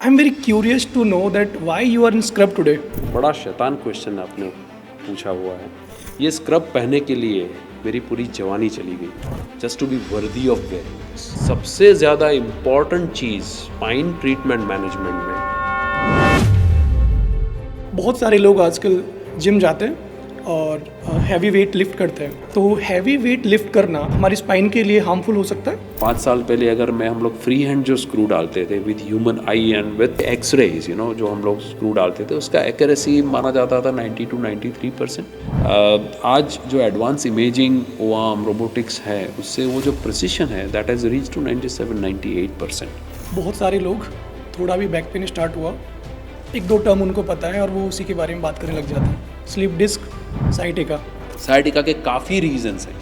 I'm very curious to know that why you are in scrub today. बड़ा शैतान question आपने पूछा हुआ है। ये स्क्रब पहनने के लिए मेरी पूरी जवानी चली गई, just to be worthy of wearing. सबसे ज़्यादा इम्पॉर्टेंट चीज़ स्पाइन ट्रीटमेंट मैनेजमेंट में, बहुत सारे लोग आजकल जिम जाते हैं और हैवी वेट लिफ्ट करते हैं, तो हैवी वेट लिफ्ट करना हमारी स्पाइन के लिए हार्मफुल हो सकता है। 5 साल पहले अगर हम लोग फ्री हैंड जो स्क्रू डालते थे with human eye and with x-rays, जो हम लोग स्क्रू डालते थे, उसका एक्यूरेसी माना जाता था 90 to 93%। आज जो एडवांस इमेजिंग ओआर्म रोबोटिक्स है, उससे वो जो प्रिसिशन है दैट हैज़ रीच टू 97-98%। बहुत सारे लोग थोड़ा भी बैक पेन स्टार्ट हुआ, एक दो टर्म उनको पता है और वो उसी के बारे में बात करने लग जाते हैं। Sleep disc, sciatica. साइटिका के काफ़ी रीजंस हैं,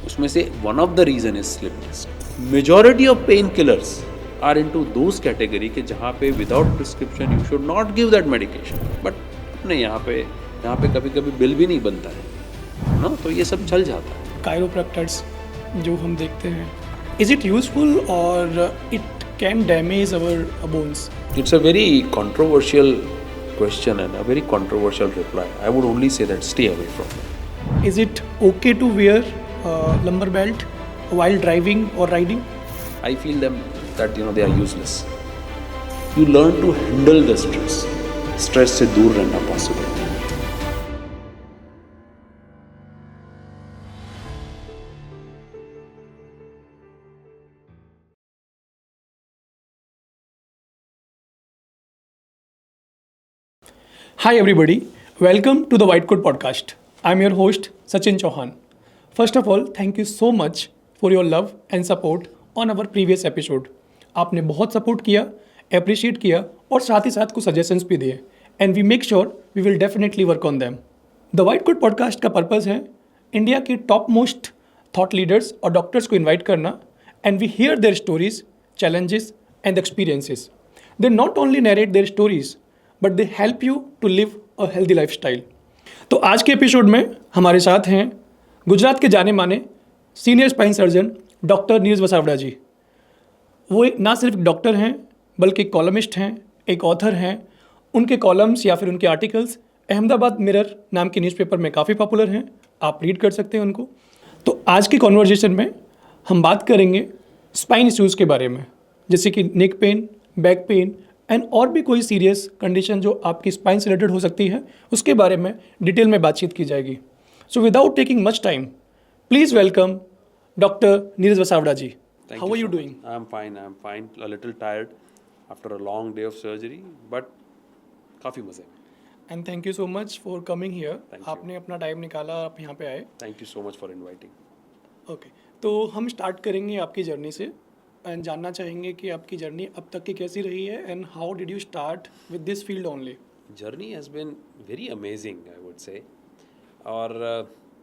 उसमें से one of the reason is slip disc. Majority of pain killers are into those category के जहाँ पे without prescription you should not give that medication, but अपने यहाँ पे कभी कभी बिल भी नहीं बनता है ना, तो ये सब चल जाता है। कायरोप्रैक्टर्स जो हम देखते हैं, इज इट यूजफुल और it can damage our bones? It's a very controversial question and a very controversial reply. I would only say that stay away from it. Is it okay to wear lumbar belt while driving or riding? I feel that they are useless. You learn to handle the stress. Stress से दूर रहना possible. Hi everybody, welcome to the White Coat Podcast. I'm your host Sachin Chauhan. First of all, thank you so much for your love and support on our previous episode. आपने बहुत support किया, appreciate किया और साथ ही साथ कुछ suggestions भी दिए, and we make sure we will definitely work on them. The white coat podcast का पर्पज़ है इंडिया के टॉप मोस्ट थॉट लीडर्स और डॉक्टर्स को इन्वाइट करना, and we hear their stories, challenges and experiences. They not only narrate their stories but they help you to live a healthy life style. तो आज के episode में हमारे साथ हैं गुजरात के जाने माने senior spine surgeon doctor Neeraj Vasavada ji. वो ना सिर्फ डॉक्टर हैं बल्कि कॉलमिस्ट हैं, एक ऑथर हैं। उनके कॉलम्स या फिर उनके आर्टिकल्स अहमदाबाद मिरर नाम के न्यूज़पेपर में काफ़ी पॉपुलर हैं, आप रीड कर सकते हैं उनको। तो आज की कॉन्वर्जेशन में हम बात करेंगे स्पाइन इश्यूज़ के बारे में, जैसे कि neck pain, back pain and और भी कोई सीरियस कंडीशन जो आपकी स्पाइन से रिलेटेड हो सकती है, उसके बारे में डिटेल में बातचीत की जाएगी। So without taking much time, please welcome doctor Neeraj Vasavada ji. Thank how you are you so doing? much. I'm fine. A little tired after a long day of surgery, but काफ़ी मज़े में। And thank you so much for coming here. Thank you. आपने अपना time निकाला, आप यहाँ पे आए। Thank you so much for inviting. Okay, तो हम स्टार्ट करेंगे आपकी जर्नी से एंड जानना चाहेंगे कि आपकी जर्नी अब तक की कैसी रही है and how did you start with this field only? Journey has been very amazing, I would say. और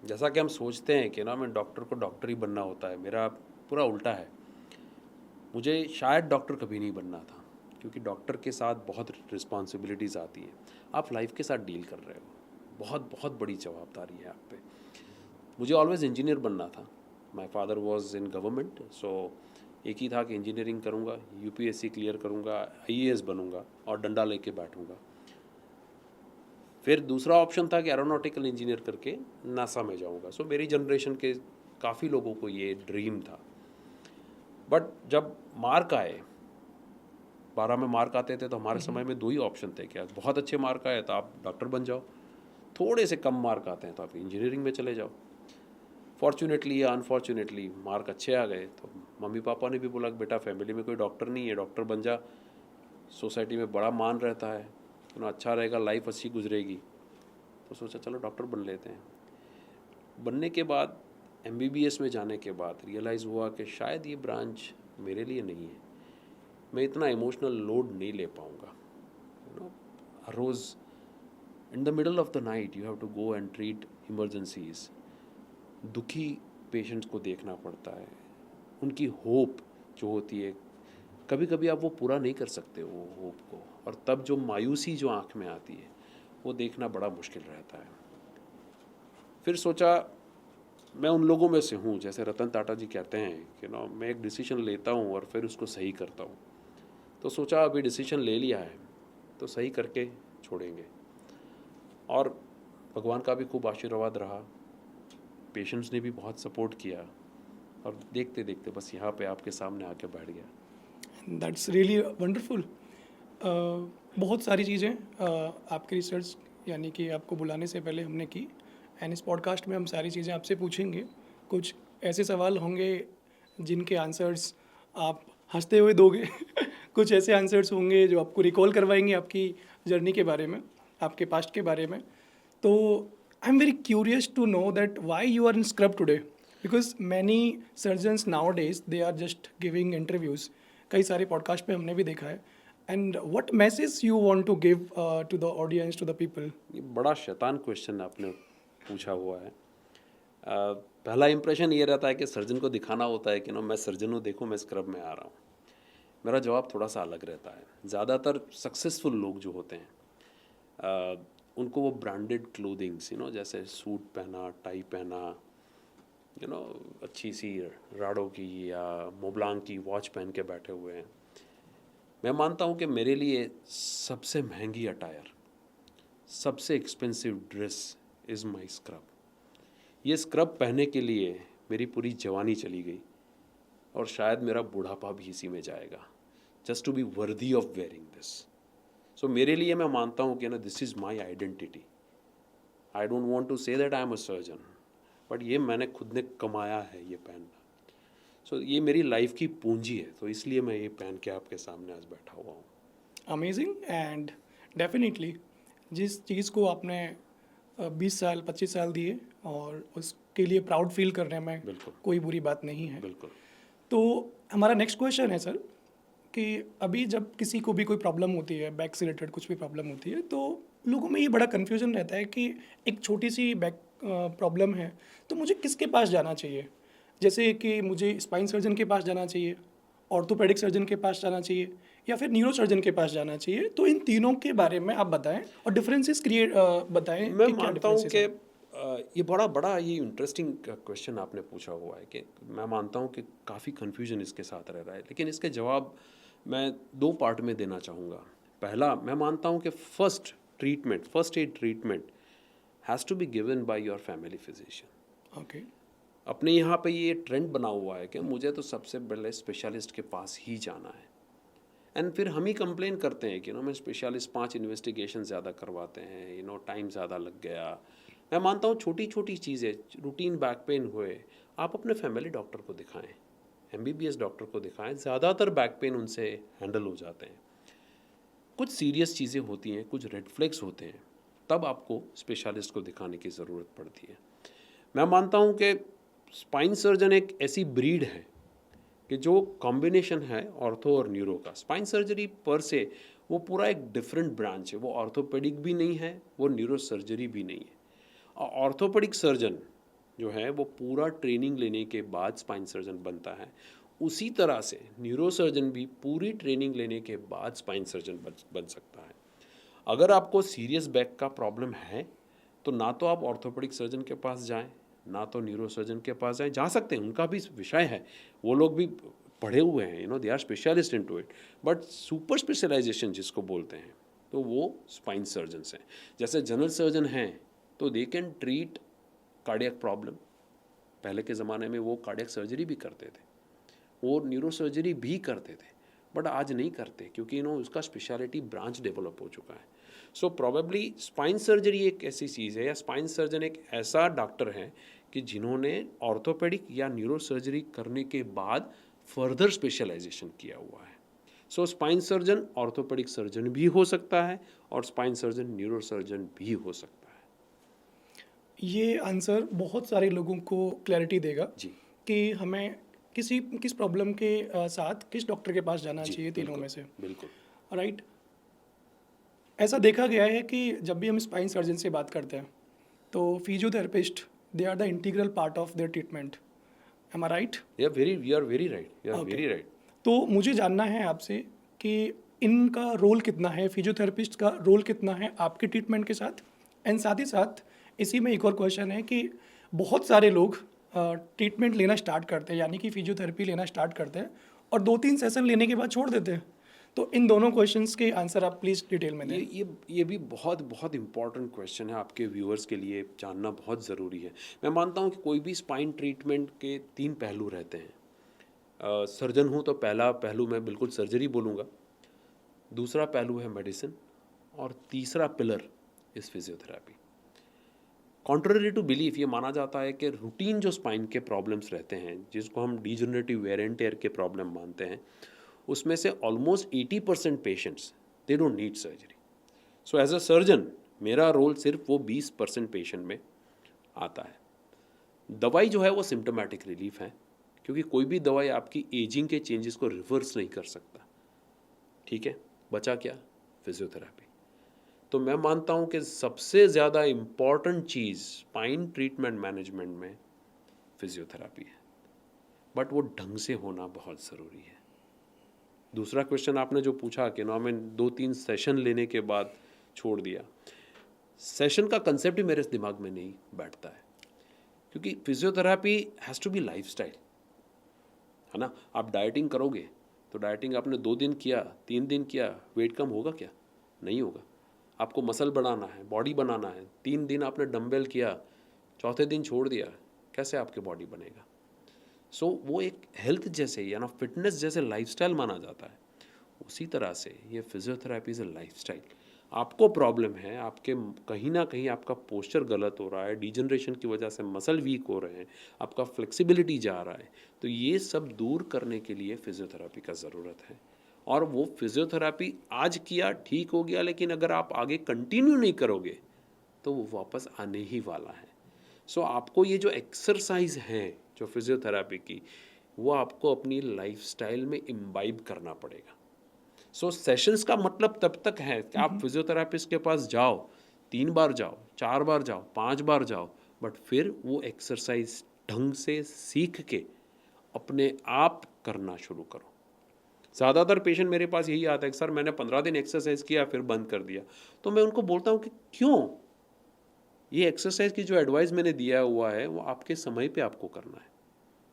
जैसा कि हम सोचते हैं कि मैं डॉक्टर को डॉक्टर ही बनना होता है, मेरा पूरा उल्टा है। मुझे शायद डॉक्टर कभी नहीं बनना था, क्योंकि डॉक्टर के साथ बहुत रिस्पॉन्सिबिलिटीज़ आती हैं। आप लाइफ के साथ डील कर रहे हो, बहुत बहुत बड़ी जवाबदारी है आप पे। मुझे ऑलवेज इंजीनियर बनना था। My father was in government, so एक ही था कि इंजीनियरिंग करूँगा, यूपीएससी क्लियर करूँगा, आईएएस बनूँगा और डंडा लेके बैठूँगा। फिर दूसरा ऑप्शन था कि एरोनॉटिकल इंजीनियर करके नासा में जाऊँगा। सो मेरी जनरेशन के काफ़ी लोगों को ये ड्रीम था। बट जब मार्क आए, 12 में मार्क आते थे, तो हमारे समय में 2 ही ऑप्शन थे। क्या बहुत अच्छे मार्क आए तो आप डॉक्टर बन जाओ, थोड़े से कम मार्क आते हैं तो आप इंजीनियरिंग में चले जाओ। फॉर्चुनेटली या अनफॉर्चुनेटली मार्क अच्छे आ गए, तो मम्मी पापा ने भी बोला कि बेटा फैमिली में कोई डॉक्टर नहीं है, डॉक्टर बन जा, सोसाइटी में बड़ा मान रहता है, अच्छा रहेगा, लाइफ अच्छी गुजरेगी। तो सोचा चलो डॉक्टर बन लेते हैं। बनने के बाद एमबीबीएस में जाने के बाद रियलाइज़ हुआ कि शायद ये ब्रांच मेरे लिए नहीं है, मैं इतना इमोशनल लोड नहीं ले पाऊँगा। हर रोज़ in the middle of the night you have to go and treat emergencies. दुखी पेशेंट्स को देखना पड़ता है, उनकी होप जो होती है, कभी कभी आप वो पूरा नहीं कर सकते वो होप को, और तब जो मायूसी जो आँख में आती है वो देखना बड़ा मुश्किल रहता है। फिर सोचा मैं उन लोगों में से हूँ, जैसे रतन टाटा जी कहते हैं कि मैं एक डिसीजन लेता हूँ और फिर उसको सही करता हूँ। तो सोचा अभी डिसीजन ले लिया है तो सही करके छोड़ेंगे। और भगवान का भी खूब आशीर्वाद रहा, पेशेंट्स ने भी बहुत सपोर्ट किया और देखते देखते बस यहाँ पे आपके सामने आके बैठ गया। That's really wonderful. बहुत सारी चीज़ें आपके रिसर्च यानी कि आपको बुलाने से पहले हमने की, एंड इस पॉडकास्ट में हम सारी चीज़ें आपसे पूछेंगे। कुछ ऐसे सवाल होंगे जिनके आंसर्स आप हंसते हुए दोगे कुछ ऐसे आंसर्स होंगे जो आपको रिकॉल करवाएंगे आपकी जर्नी के बारे में, आपके पास्ट के बारे में। तो I am very curious to know that why you are in scrub today, because many surgeons nowadays they are just giving interviews, कई सारे पॉडकास्ट पे हमने भी देखा है। And what message you want to give to the audience, to the people? ये बड़ा शैतान क्वेश्चन आपने पूछा हुआ है। पहला इंप्रेशन ये रहता है कि सर्जन को दिखाना होता है कि मैं सर्जन हूँ, देखो मैं स्क्रब में आ रहा हूँ। मेरा जवाब थोड़ा सा अलग रहता है। ज़्यादातर सक्सेसफुल लोग जो होते हैं उनको वो ब्रांडेड क्लोथिंग्स जैसे सूट पहना, टाई पहना, अच्छी सी राडो की या मोब्लांग की वॉच पहन के बैठे हुए हैं। मैं मानता हूँ कि मेरे लिए सबसे महंगी अटायर, सबसे expensive dress is my scrub. ये स्क्रब पहनने के लिए मेरी पूरी जवानी चली गई और शायद मेरा बुढ़ापा भी इसी में जाएगा, just to be worthy of wearing this. So मेरे लिए मैं मानता हूँ कि this is my identity. I don't want to say that I am a surgeon, but ये मैंने खुद ने कमाया है ये पहनना। सो ये मेरी लाइफ की पूंजी है, तो इसलिए मैं ये पहन के आपके सामने आज बैठा हुआ हूँ। अमेजिंग। एंड डेफिनेटली जिस चीज़ को आपने 20 साल 25 साल दिए और उसके लिए प्राउड फील करने में बिल्कुल कोई बुरी बात नहीं है। बिल्कुल। तो हमारा नेक्स्ट क्वेश्चन है सर कि अभी जब किसी को भी कोई प्रॉब्लम होती है, बैक से रिलेटेड कुछ भी प्रॉब्लम होती है, तो लोगों में ये बड़ा कन्फ्यूजन रहता है कि एक छोटी सी बैक प्रॉब्लम है तो मुझे किसके पास जाना चाहिए। जैसे कि मुझे स्पाइन सर्जन के पास जाना चाहिए, ऑर्थोपेडिक सर्जन के पास जाना चाहिए, या फिर न्यूरो सर्जन के पास जाना चाहिए। तो इन तीनों के बारे में आप बताएं और डिफरेंसेस बताएं मैं कि क्या मानता हूँ differences कि हैं। ये बड़ा ये इंटरेस्टिंग क्वेश्चन आपने पूछा हुआ है कि मैं मानता हूँ कि काफ़ी कन्फ्यूजन इसके साथ रह रहा है, लेकिन इसके जवाब मैं दो पार्ट में देना चाहूँगा। पहला, मैं मानता हूँ कि first aid treatment has to be given by your family physician. Okay. अपने यहाँ पे ये ट्रेंड बना हुआ है कि मुझे तो सबसे पहले स्पेशलिस्ट के पास ही जाना है, एंड फिर हम ही कंप्लेन करते हैं कि मैं स्पेशलिस्ट 5 इन्वेस्टिगेशन ज़्यादा करवाते हैं, टाइम ज़्यादा लग गया। मैं मानता हूँ छोटी छोटी चीज़ें, रूटीन बैक पेन हुए, आप अपने फैमिली डॉक्टर को दिखाएं, MBBS डॉक्टर को दिखाएं। ज़्यादातर बैक पेन उनसे हैंडल हो जाते हैं। कुछ सीरियस चीज़ें होती हैं, कुछ रेड फ्लैग्स होते हैं, तब आपको स्पेशलिस्ट को दिखाने की ज़रूरत पड़ती है। मैं मानता हूँ कि स्पाइन सर्जन एक ऐसी ब्रीड है कि जो कॉम्बिनेशन है ऑर्थो और न्यूरो का। स्पाइन सर्जरी पर से वो पूरा एक डिफरेंट ब्रांच है, वो ऑर्थोपेडिक भी नहीं है, वो न्यूरो सर्जरी भी नहीं है। और ऑर्थोपेडिक सर्जन जो है वो पूरा ट्रेनिंग लेने के बाद स्पाइन सर्जन बनता है। उसी तरह से न्यूरो सर्जन भी पूरी ट्रेनिंग लेने के बाद स्पाइन सर्जन बन सकता है। अगर आपको सीरियस बैक का प्रॉब्लम है तो ना तो आप ऑर्थोपेडिक सर्जन के पास जाएं, ना तो न्यूरो सर्जन के पास जाएं। जा सकते हैं, उनका भी विषय है, वो लोग भी पढ़े हुए हैं, they are specialist into it, but super specialization जिसको बोलते हैं तो वो स्पाइन सर्जन्स हैं। जैसे जनरल सर्जन हैं तो they can treat cardiac problem, पहले के ज़माने में वो कार्डियक सर्जरी भी करते थे, वो न्यूरो सर्जरी भी करते थे, बट आज नहीं करते क्योंकि उसका स्पेशलिटी ब्रांच डेवलप हो चुका है। सो प्रोबेबली स्पाइन सर्जरी एक ऐसी चीज़ है, या स्पाइन सर्जन एक ऐसा डॉक्टर है कि जिन्होंने ऑर्थोपेडिक या न्यूरो सर्जरी करने के बाद फर्दर स्पेशलाइजेशन किया हुआ है। सो स्पाइन सर्जन ऑर्थोपेडिक सर्जन भी हो सकता है और स्पाइन सर्जन न्यूरो सर्जन भी हो सकता है। ये आंसर बहुत सारे लोगों को क्लैरिटी देगा जी कि हमें किस प्रॉब्लम के साथ किस डॉक्टर के पास जाना जी, चाहिए तीनों बिल्कुल, में से। बिल्कुल। राइट। ऐसा देखा गया है कि जब भी हम स्पाइन सर्जन से बात करते हैं तो physiotherapist they are the integral part of their treatment. Am I right? You are very right. तो मुझे जानना है आपसे कि इनका रोल कितना है, फिजियोथेरेपिस्ट का रोल कितना है आपके ट्रीटमेंट के साथ। एंड साथ ही साथ इसी में एक और क्वेश्चन है कि बहुत सारे लोग ट्रीटमेंट लेना स्टार्ट करते हैं, यानी कि फिजियोथेरेपी लेना स्टार्ट करते हैं और 2-3 सेशन लेने के बाद छोड़ देते हैं। तो इन दोनों क्वेश्चंस के आंसर आप प्लीज़ डिटेल में दें। ये भी बहुत बहुत इम्पॉर्टेंट क्वेश्चन है, आपके व्यूअर्स के लिए जानना बहुत ज़रूरी है। मैं मानता हूँ कि कोई भी स्पाइन ट्रीटमेंट के 3 पहलू रहते हैं। सर्जन हूँ तो पहला पहलू मैं बिल्कुल सर्जरी बोलूँगा, दूसरा पहलू है मेडिसिन, और तीसरा pillar is physiotherapy. Contrary to belief, ये माना जाता है कि रूटीन जो स्पाइन के प्रॉब्लम्स रहते हैं, जिसको हम डिजनरेटिव वेयर एंड टेयर के प्रॉब्लम मानते हैं, उसमें से almost 80% patients they don't need surgery. So as a surgeon मेरा रोल सिर्फ वो 20% पेशेंट में आता है। दवाई जो है वो सिम्टोमेटिक रिलीफ है, क्योंकि कोई भी दवाई आपकी एजिंग के चेंजेस को रिवर्स नहीं कर सकता। ठीक है, बचा क्या? फिजियोथेरेपी। तो मैं मानता हूँ कि सबसे ज़्यादा इम्पॉर्टेंट चीज़ स्पाइन ट्रीटमेंट मैनेजमेंट में फिजियोथेरेपी है, बट वो ढंग से होना बहुत ज़रूरी है। दूसरा क्वेश्चन आपने जो पूछा कि ना, मैं 2-3 सेशन लेने के बाद छोड़ दिया, सेशन का कंसेप्ट ही मेरे दिमाग में नहीं बैठता है, क्योंकि physiotherapy has to be lifestyle, है ना। आप डाइटिंग करोगे तो डाइटिंग आपने 2 दिन किया, 3 दिन किया, वेट कम होगा क्या? नहीं होगा। आपको मसल बढ़ाना है, बॉडी बनाना है, 3 दिन आपने डंबल किया, चौथे दिन छोड़ दिया, कैसे आपकी बॉडी बनेगा? सो वो एक हेल्थ जैसे या ना फिटनेस जैसे लाइफस्टाइल माना जाता है, उसी तरह से ये फिजियोथेरेपी इज़ अ लाइफस्टाइल। आपको प्रॉब्लम है, आपके कहीं ना कहीं आपका पोस्चर गलत हो रहा है, डिजनरेशन की वजह से मसल वीक हो रहे हैं, आपका फ्लेक्सिबिलिटी जा रहा है, तो ये सब दूर करने के लिए फिजियोथेरेपी का ज़रूरत है। और वो फिजियोथेरेपी आज किया ठीक हो गया, लेकिन अगर आप आगे कंटिन्यू नहीं करोगे तो वो वापस आने ही वाला है। सो आपको ये जो एक्सरसाइज है जो फिजियोथेरेपी की, वो आपको अपनी लाइफस्टाइल में इम्बाइब करना पड़ेगा। सो सेशंस का मतलब तब तक है कि आप फिजियोथेरेपिस्ट के पास जाओ, 3 बार जाओ, 4 बार जाओ, 5 बार जाओ, बट फिर वो एक्सरसाइज ढंग से सीख के अपने आप करना शुरू करो। ज़्यादातर पेशेंट मेरे पास यही आता है कि सर मैंने 15 दिन एक्सरसाइज किया फिर बंद कर दिया। तो मैं उनको बोलता हूँ कि क्यों? ये एक्सरसाइज की जो एडवाइस मैंने दिया हुआ है वो आपके समय पे आपको करना है,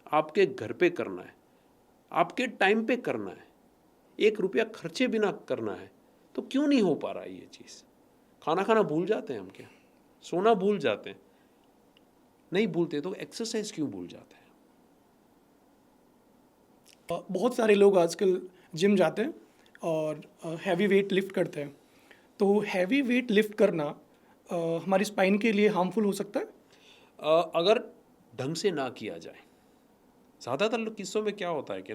आपके घर पे करना है, आपके टाइम पे करना है, 1 रुपया खर्चे बिना करना है। तो क्यों नहीं हो पा रहा है ये चीज़? खाना खाना भूल जाते हैं हम क्या? सोना भूल जाते हैं? नहीं भूलते तो एक्सरसाइज क्यों भूल जाते हैं? बहुत सारे लोग आजकल जिम जाते हैं और हैवी वेट लिफ्ट करते हैं। तो हैवी वेट लिफ्ट करना हमारी स्पाइन के लिए हार्मफुल हो सकता है? अगर ढंग से ना किया जाए, ज़्यादातर किस्सों में क्या होता है कि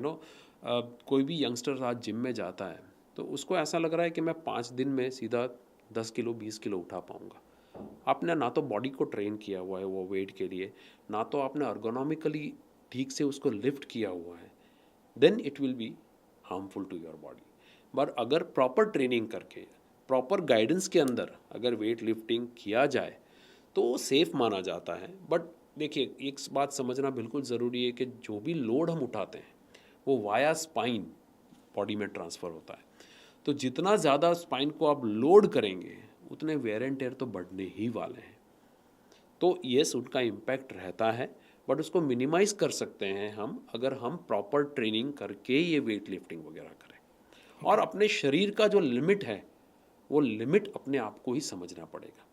कोई भी यंगस्टर आज जिम में जाता है तो उसको ऐसा लग रहा है कि मैं 5 दिन में सीधा 10 किलो 20 किलो उठा पाऊँगा। आपने ना तो बॉडी को ट्रेन किया हुआ है वो वेट के लिए, ना तो आपने अर्गोनॉमिकली ठीक से उसको लिफ्ट किया हुआ है, then it will be harmful to your body. But अगर प्रॉपर ट्रेनिंग करके, प्रॉपर गाइडेंस के अंदर अगर वेट लिफ्टिंग किया जाए तो सेफ माना जाता है। बट देखिए, एक बात समझना बिल्कुल ज़रूरी है कि जो भी लोड हम उठाते हैं वो वाया स्पाइन बॉडी में ट्रांसफ़र होता है। तो जितना ज़्यादा स्पाइन को आप लोड करेंगे उतने वेयर एंड टेयर तो बढ़ने ही वाले हैं। तो येस, उनका इम्पैक्ट रहता है, बट उसको मिनिमाइज़ कर सकते हैं हम अगर हम प्रॉपर ट्रेनिंग करके ये वेट लिफ्टिंग वगैरह करें। और अपने शरीर का जो लिमिट है वो लिमिट अपने आप को ही समझना पड़ेगा।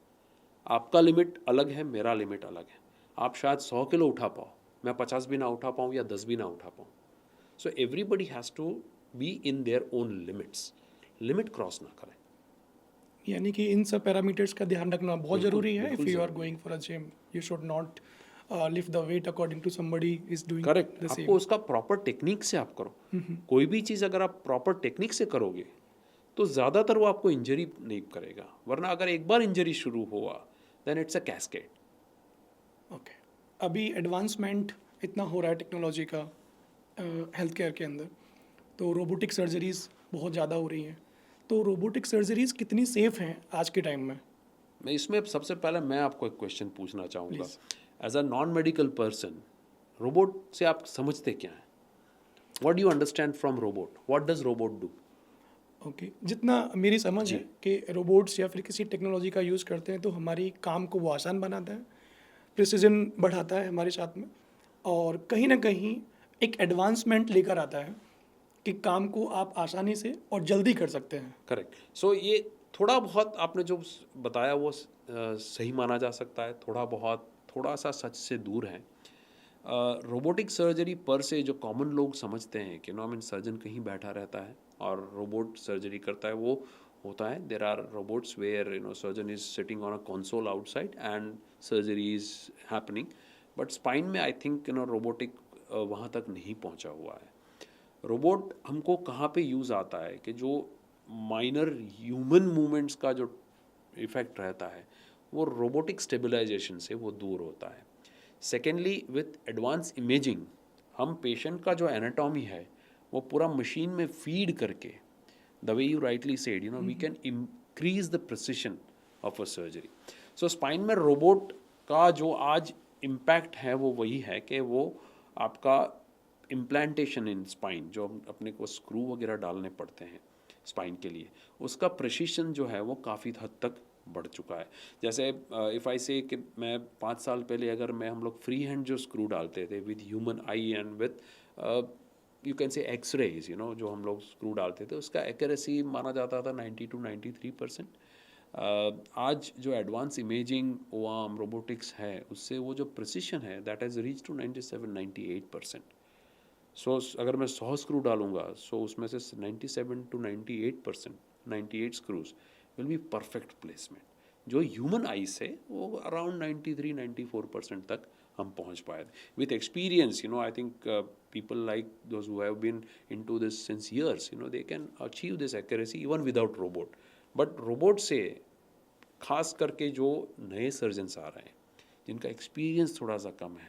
आपका लिमिट अलग है, मेरा लिमिट अलग है। आप शायद 100 किलो उठा पाओ, मैं 50 भी ना उठा पाऊँ या 10 भी ना उठा पाऊँ। So everybody has to be in their own limits, limit cross ना करें। यानी कि इन सब पैरामीटर्स का ध्यान रखना बहुत बिल्कुल, ज़रूरी है। इफ़ बिल्कुल यू आर ज़रूरी going for a gym, you should not lift the weight according to somebody is doing correct, the आपको सेम। उसका प्रॉपर टेक्निक से आप करो। कोई भी चीज़ अगर आप प्रॉपर टेक्निक से करोगे तो ज़्यादातर वो आपको इंजरी नहीं करेगा, वरना अगर एक बार इंजरी शुरू हुआ then it's a cascade. Okay, अभी एडवांसमेंट इतना हो रहा है टेक्नोलॉजी का हेल्थ केयर के अंदर, तो रोबोटिक सर्जरीज बहुत ज़्यादा हो रही हैं। तो रोबोटिक सर्जरीज कितनी सेफ हैं आज के टाइम में? मैं इसमें सबसे पहले मैं आपको एक क्वेश्चन पूछना चाहूँगा। Please. As a non medical person, robot से आप समझते क्या हैं? What do you understand from robot? What does robot do? Okay, जितना मेरी समझ जी। है कि रोबोट्स या फिर किसी टेक्नोलॉजी का यूज़ करते हैं तो हमारी काम को वो आसान बनाता है, प्रिसीजन बढ़ाता है हमारे साथ में, और कहीं ना कहीं एक एडवांसमेंट लेकर आता है कि काम को आप आसानी से और जल्दी कर सकते हैं। करेक्ट। सो ये थोड़ा बहुत आपने जो बताया वो सही माना जा सकता है, थोड़ा बहुत थोड़ा सा सच से दूर है। रोबोटिक सर्जरी पर से जो कॉमन लोग समझते हैं कि नो मीन सर्जन कहीं बैठा रहता है और रोबोट सर्जरी करता है, वो होता है there are robots where surgeon is sitting on a console outside and surgery is happening. But spine में आई थिंक रोबोटिक वहाँ तक नहीं पहुँचा हुआ है। रोबोट हमको कहाँ पे यूज़ आता है कि जो माइनर ह्यूमन मूवमेंट्स का जो इफ़ेक्ट रहता है वो रोबोटिक स्टेबलाइजेशन से वो दूर होता है। सेकेंडली, विथ एडवांस इमेजिंग हम पेशेंट का जो एनाटॉमी है वो पूरा मशीन में फीड करके, the way you rightly said, we can increase the precision of a surgery. So spine में रोबोट का जो आज इम्पैक्ट है वो वही है कि वो आपका इम्प्लांटेशन इन स्पाइन, जो अपने को स्क्रू वगैरह डालने पड़ते हैं स्पाइन के लिए, उसका प्रिसिशन जो है वो काफ़ी हद तक बढ़ चुका है। जैसे इफ़ आई से कि मैं 5 साल पहले अगर हम लोग फ्री हैंड जो स्क्रू डालते थे with human eye and with you can say x-rays, जो हम लोग स्क्रू डालते थे उसका एक्यूरेसी माना जाता था 90 to 93%। आज जो एडवांस इमेजिंग ओआर्म रोबोटिक्स है उससे वो जो प्रिसिशन है दैट हैज़ रीच टू 97-98%। सो अगर मैं 100 स्क्रू डालूंगा सो उसमें से 97 to 98%, 98 screws will be perfect placement. जो ह्यूमन आई से वो अराउंड 93-94% तक हम पहुंच पाए थे with experience. I think people like those who have been into this since years, they can achieve this accuracy even without robot. But robot से खास करके जो नए सर्जन्स आ रहे हैं जिनका एक्सपीरियंस थोड़ा सा कम है,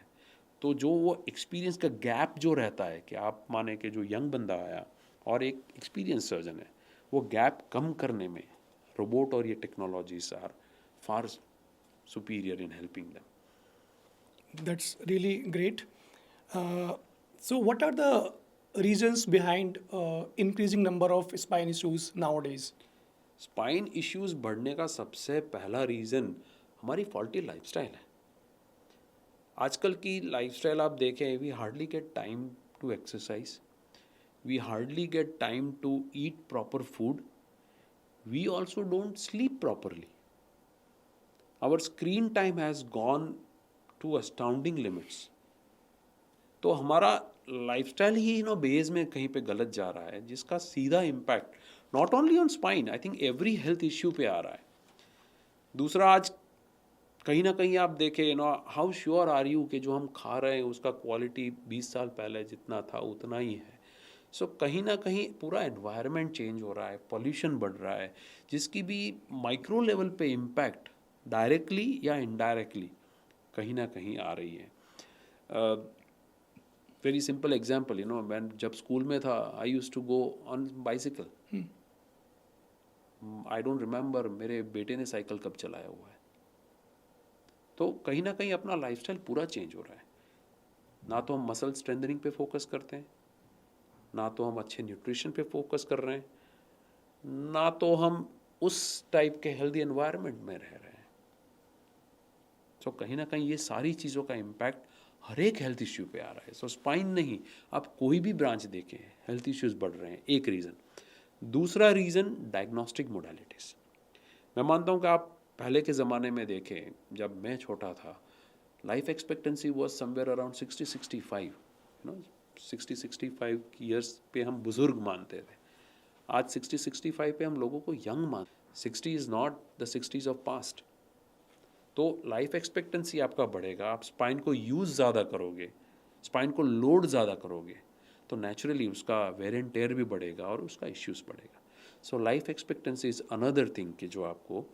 तो जो वो एक्सपीरियंस का गैप जो रहता है कि आप माने कि जो यंग बंदा आया और एक एक्सपीरियंस सर्जन है, वो गैप कम करने में रोबोट और ये technologies are far superior in helping them. That's really great. So, what are the reasons behind increasing number of spine issues nowadays? Spine issues बढ़ने का सबसे पहला रीज़न हमारी फॉल्टी लाइफस्टाइल है। आजकल की लाइफस्टाइल आप देखें, we hardly get time to exercise, we hardly get time to eat proper food, we also don't sleep properly, our screen time has gone to astounding limits. तो हमारा lifestyle ही base में कहीं पे गलत जा रहा है, जिसका सीधा impact not only on spine, I think every health issue पे आ रहा है। दूसरा, आज कहीं ना कहीं आप देखें हाउ श्योर आर यू कि जो हम खा रहे हैं उसका क्वालिटी 20 साल पहले जितना था उतना ही है। सो कहीं ना कहीं पूरा एनवायरनमेंट चेंज हो रहा है, पॉल्यूशन बढ़ रहा है, जिसकी भी माइक्रो लेवल पे इम्पैक्ट डायरेक्टली या इनडायरेक्टली कहीं ना कहीं आ रही है। वेरी सिंपल एग्जाम्पल, मैं जब स्कूल में था I use to go on bicycle. I don't remember मेरे बेटे ने साइकिल कब चलाया हुआ है। तो कहीं ना कहीं अपना लाइफस्टाइल पूरा चेंज हो रहा है। ना तो हम मसल स्ट्रेंथनिंग पे फोकस करते हैं, ना तो हम अच्छे न्यूट्रिशन पे फोकस कर रहे हैं, ना तो हम उस टाइप के हेल्दी एनवायरनमेंट में रह रहे हैं। तो कहीं ना कहीं ये सारी चीज़ों का इम्पैक्ट हर एक हेल्थ इश्यू पे आ रहा है। सो स्पाइन नहीं, आप कोई भी ब्रांच देखें हेल्थ इश्यूज बढ़ रहे हैं, एक रीज़न। दूसरा रीज़न डायग्नोस्टिक मोडालिटीज़। मैं मानता हूँ कि आप पहले के ज़माने में देखें, जब मैं छोटा था life expectancy was somewhere around 60-65, 60-65 years पे हम बुज़ुर्ग मानते थे। आज 60-65 पे हम लोगों को यंग मान। 60 is not the 60s of past. तो लाइफ एक्सपेक्टेंसी आपका बढ़ेगा, आप स्पाइन को यूज़ ज़्यादा करोगे, स्पाइन को लोड ज़्यादा करोगे, तो नेचुरली उसका वेर एंड टेयर भी बढ़ेगा और उसका इश्यूज बढ़ेगा। So life expectancy is another thing कि जो आपको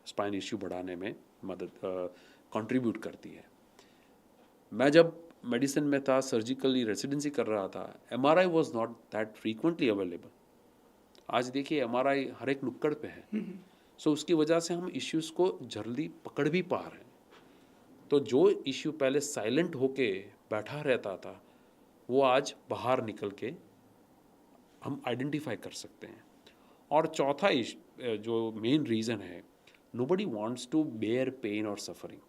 स्पाइन इश्यू बढ़ाने में मदद कंट्रीब्यूट करती है। मैं जब मेडिसिन में था, सर्जिकली रेसिडेंसी कर रहा था, MRI was not that frequently available. आज देखिए MRI हर एक नुक्कड़ पे है। सो उसकी वजह से हम इश्यूज़ को जल्दी पकड़ भी पा रहे हैं। तो जो इश्यू पहले साइलेंट होके बैठा रहता था वो आज बाहर निकल के हम आइडेंटिफाई कर सकते हैं। और चौथा जो मेन रीज़न है, nobody wants to bear pain और सफरिंग।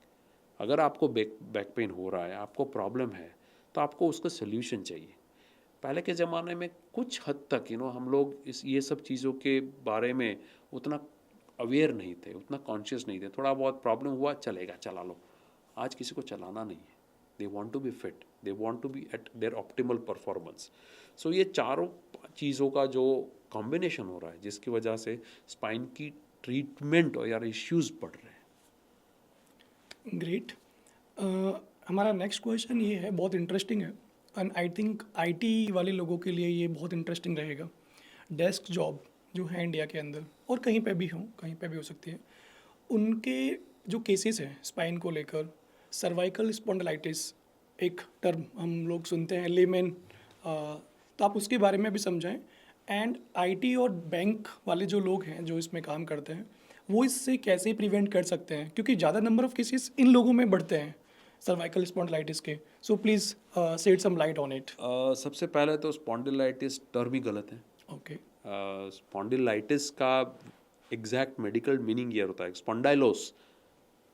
अगर आपको बैक पेन हो रहा है, आपको प्रॉब्लम है, तो आपको उसका सोल्यूशन चाहिए। पहले के ज़माने में कुछ हद तक हम लोग ये सब चीज़ों के बारे में उतना अवेयर नहीं थे, उतना कॉन्शियस नहीं थे। थोड़ा बहुत प्रॉब्लम हुआ, चलेगा, चला लो। आज किसी को चलाना नहीं है। They want to be fit, they want to be at their optimal performance. So ये चारों चीज़ों का जो कॉम्बिनेशन हो रहा है, जिसकी वजह से स्पाइन की ट्रीटमेंट और यार इश्यूज़ बढ़ रहे हैं। ग्रेट। हमारा नेक्स्ट क्वेश्चन ये है, बहुत इंटरेस्टिंग है एंड आई थिंक आईटी वाले लोगों के लिए ये बहुत इंटरेस्टिंग रहेगा। डेस्क जॉब जो है इंडिया के अंदर और कहीं पे भी हो सकती है, उनके जो केसेस हैं स्पाइन को लेकर, सर्वाइकल स्पॉन्डिलाइटिस एक टर्म हम लोग सुनते हैं लेमेन, तो आप उसके बारे में भी समझाएं। एंड आईटी और बैंक वाले जो लोग हैं जो इसमें काम करते हैं, वो इससे कैसे प्रिवेंट कर सकते हैं, क्योंकि ज़्यादा नंबर ऑफ केसेस इन लोगों में बढ़ते हैं सर्वाइकल स्पॉन्डिलाइटिस के। So please shed some light on it. सबसे पहले तो स्पॉन्डिलाइटिस टर्म ही गलत है। ओके। स्पॉन्डिलाइटिस का एग्जैक्ट मेडिकल मीनिंग ये होता है, spondylos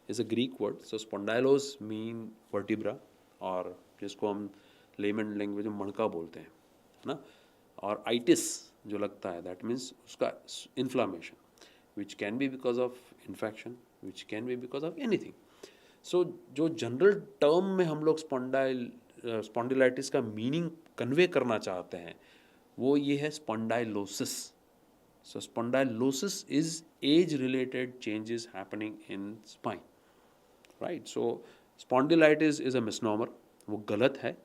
is a Greek word. So spondylos mean vertebra, और जिसको हम लेमन लैंग्वेज में मणका बोलते हैं, है ना। और आइटिस जो लगता है, दैट मीन्स उसका inflammation, which can be because of infection, which can be because of anything. So जो जनरल टर्म में हम लोग स्पॉन्डिलाइटिस का मीनिंग कन्वे करना चाहते हैं, वो ये है spondylosis. So spondylosis is age related changes happening in spine, right. So spondylitis is a misnomer, वो गलत है।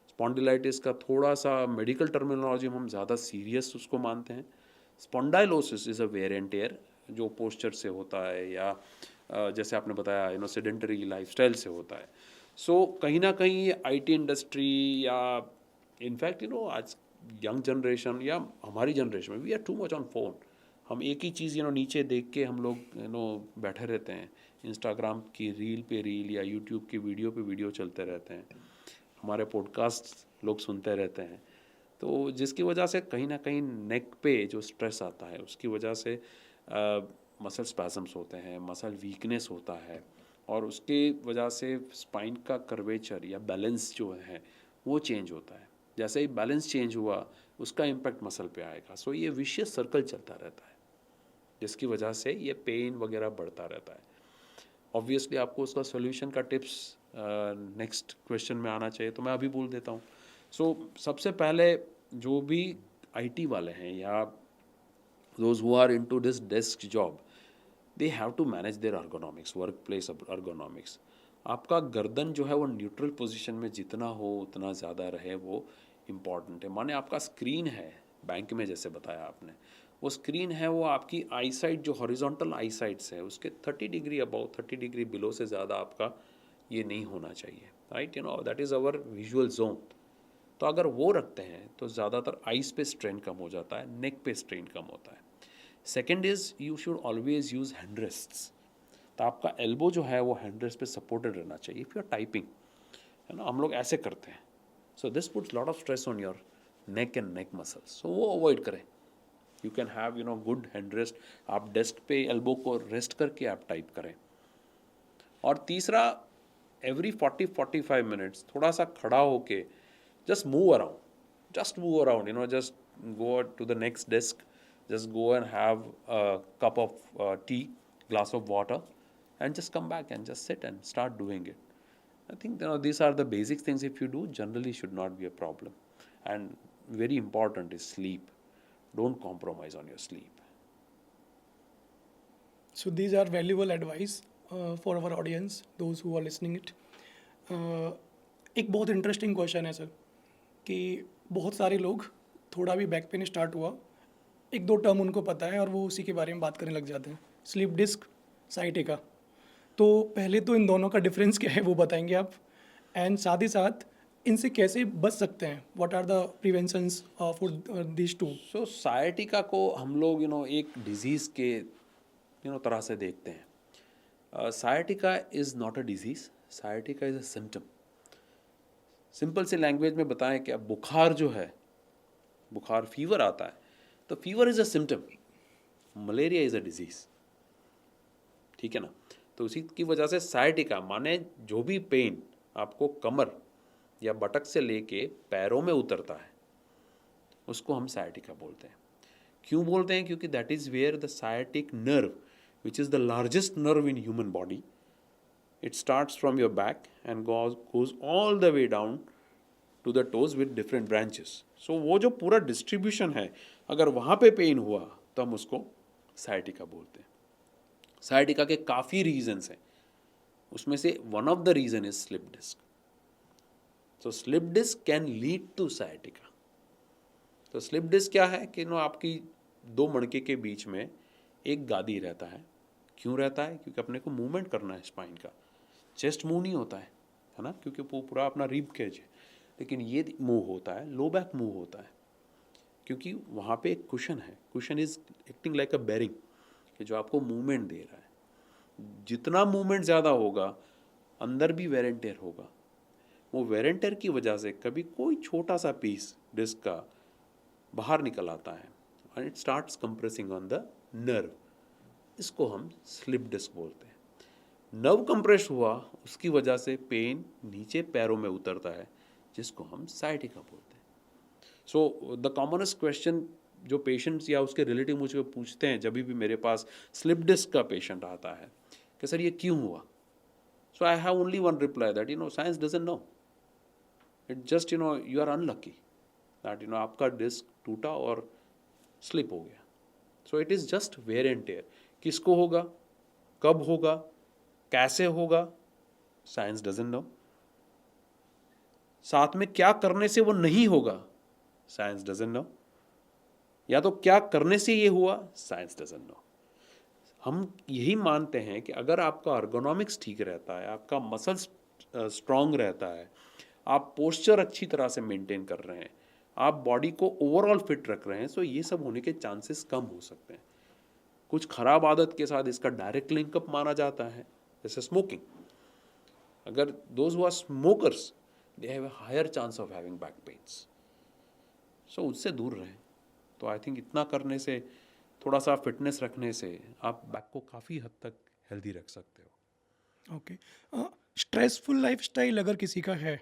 स्पॉन्डिलाइटिस का थोड़ा सा मेडिकल टर्मिनोलॉजी हम ज़्यादा सीरियस उसको मानते हैं। Spondylosis is a wear and tear, जो पोस्चर से होता है या जैसे आपने बताया सेडेंटरी लाइफस्टाइल से होता है। सो कहीं ना कहीं आईटी इंडस्ट्री या इनफैक्ट आज यंग जनरेशन या हमारी जनरेशन में we are too much on phone. हम एक ही चीज़ नीचे देख के हम लोग बैठे रहते हैं। इंस्टाग्राम की रील पे रील या यूट्यूब की वीडियो पे वीडियो चलते रहते हैं, हमारे पॉडकास्ट लोग सुनते रहते हैं। तो जिसकी वजह से कहीं ना कहीं नेक पे जो स्ट्रेस आता है, उसकी वजह से मसल स्पैजम्स होते हैं, मसल वीकनेस होता है, और उसके वजह से स्पाइन का कर्वेचर या बैलेंस जो है वो चेंज होता है। जैसे ही बैलेंस चेंज हुआ, उसका इम्पैक्ट मसल पे आएगा। सो ये विशियस सर्कल चलता रहता है, जिसकी वजह से ये पेन वगैरह बढ़ता रहता है। ऑब्वियसली आपको उसका सोल्यूशन का टिप्स नेक्स्ट क्वेश्चन में आना चाहिए, तो मैं अभी बोल देता हूँ। सो सबसे पहले जो भी आईटी वाले हैं या those who are into this desk job, they have to manage their ergonomics, workplace ergonomics. आपका गर्दन जो है वो न्यूट्रल पोजीशन में जितना हो उतना ज़्यादा रहे, वो इम्पॉर्टेंट है। माने आपका स्क्रीन है बैंक में, जैसे बताया आपने, वो स्क्रीन है, वो आपकी आई साइड जो हॉरिजॉन्टल आई साइड्स है उसके 30 डिग्री अबाउ 30 डिग्री बिलो से ज़्यादा आपका ये नहीं होना चाहिए, right. That is our visual zone. तो अगर वो रखते हैं तो ज़्यादातर आइस पे स्ट्रेन कम हो जाता है, नेक पे स्ट्रेन कम होता है। Second is you should always use hand rests. तो आपका एल्बो जो है वो हैंड रेस्ट पे सपोर्टेड रहना चाहिए। इफ़ यू आर टाइपिंग, है ना, हम लोग ऐसे करते हैं। So this puts lot of stress on your neck and neck muscles, so वो अवॉइड करें। You can have good hand rest. आप डेस्क पे एल्बो को रेस्ट करके आप टाइप करें। और तीसरा, एवरी 40-45 मिनट्स थोड़ा सा खड़ा होके just move around, just go to the next desk, just go and have a cup of tea, glass of water, and just come back and just sit and start doing it. I think these are the basic things. If you do, generally should not be a problem. And very important is sleep. Don't compromise on your sleep. So these are valuable advice for our audience, those who are listening it. एक बहुत interesting question है sir, कि बहुत सारे लोग थोड़ा भी back pain start हुआ, एक दो टर्म उनको पता है और वो उसी के बारे में बात करने लग जाते हैं, स्लिप डिस्क, साइटिका। तो पहले तो इन दोनों का डिफरेंस क्या है वो बताएंगे आप, एंड साथ ही साथ इनसे कैसे बच सकते हैं, what are the preventions for this too. So sciatica को हम लोग एक डिजीज़ के तरह से देखते हैं। Sciatica is not a disease, sciatica is a symptom. Simple सी लैंग्वेज में बताएं कि अब बुखार जो है, बुखार फीवर आता है, तो fever is a symptom, malaria is a disease, ठीक है ना। तो उसी की वजह से साइटिका माने जो भी पेन आपको कमर या बटक से लेके पैरों में उतरता है, उसको हम sciatica बोलते हैं। क्यों बोलते हैं? क्योंकि that is where the sciatic nerve, which is the largest nerve in human body, it starts from your back and goes all the way down to the toes with different branches. So वो जो पूरा distribution है, अगर वहाँ पे pen हुआ तो हम उसको sciatica बोलते हैं। sciatica के काफ़ी रीजंस हैं, उसमें से one of the reason is slip disc. So slip disc can lead to sciatica। तो स्लिप डिस्क क्या है कि आपकी दो मणके के बीच में एक गादी रहता है। क्यों रहता है? क्योंकि अपने को मूवमेंट करना है स्पाइन का। चेस्ट मूव नहीं होता है ना, क्योंकि वो पूरा अपना रिब केज है, लेकिन ये मूव होता है, लो बैक मूव होता है, क्योंकि वहाँ पे एक कुशन है। Cushion is acting like a bearing, कि जो आपको मूवमेंट दे रहा है। जितना मूवमेंट ज़्यादा होगा, अंदर भी वेर एंड टेयर होगा। वो वेर एंड टेयर की वजह से कभी कोई छोटा सा पीस डिस्क का बाहर निकल आता है and it starts compressing on the nerve. इसको हम स्लिप डिस्क बोलते हैं। नर्व कंप्रेस हुआ, उसकी वजह से पेन नीचे पैरों में उतरता है, जिसको हम sciatica बोलते हैं। सो द कॉमनेस्ट क्वेश्चन जो पेशेंट्स या उसके रिलेटिव मुझे पूछते हैं जब भी मेरे पास स्लिप डिस्क का पेशेंट आता है कि सर ये क्यों हुआ, so I have only one reply that science doesn't know, it just you are unlucky that आपका डिस्क टूटा और स्लिप हो गया। So it is just wear and tear. किसको होगा, कब होगा, कैसे होगा, साइंस डजंट नो। साथ में क्या करने से वो नहीं होगा, साइंस डजंट नो। या तो क्या करने से ये हुआ, साइंस डजंट नो। हम यही मानते हैं कि अगर आपका अर्गोनॉमिक्स ठीक रहता है, आपका मसल्स स्ट्रांग रहता है, आप पोस्चर अच्छी तरह से मेंटेन कर रहे हैं, आप बॉडी को ओवरऑल फिट रख रहे हैं, सो ये सब होने के चांसेस कम हो सकते हैं। कुछ खराब आदत के साथ इसका डायरेक्ट लिंकअप माना जाता है, जैसे स्मोकिंग। अगर those who are smokers, they have a higher chance of having back pains. So उससे दूर रहें। तो आई थिंक इतना करने से, थोड़ा सा फिटनेस रखने से आप बैक को काफ़ी हद तक हेल्दी रख सकते हो। ओके। स्ट्रेसफुल लाइफस्टाइल अगर किसी का है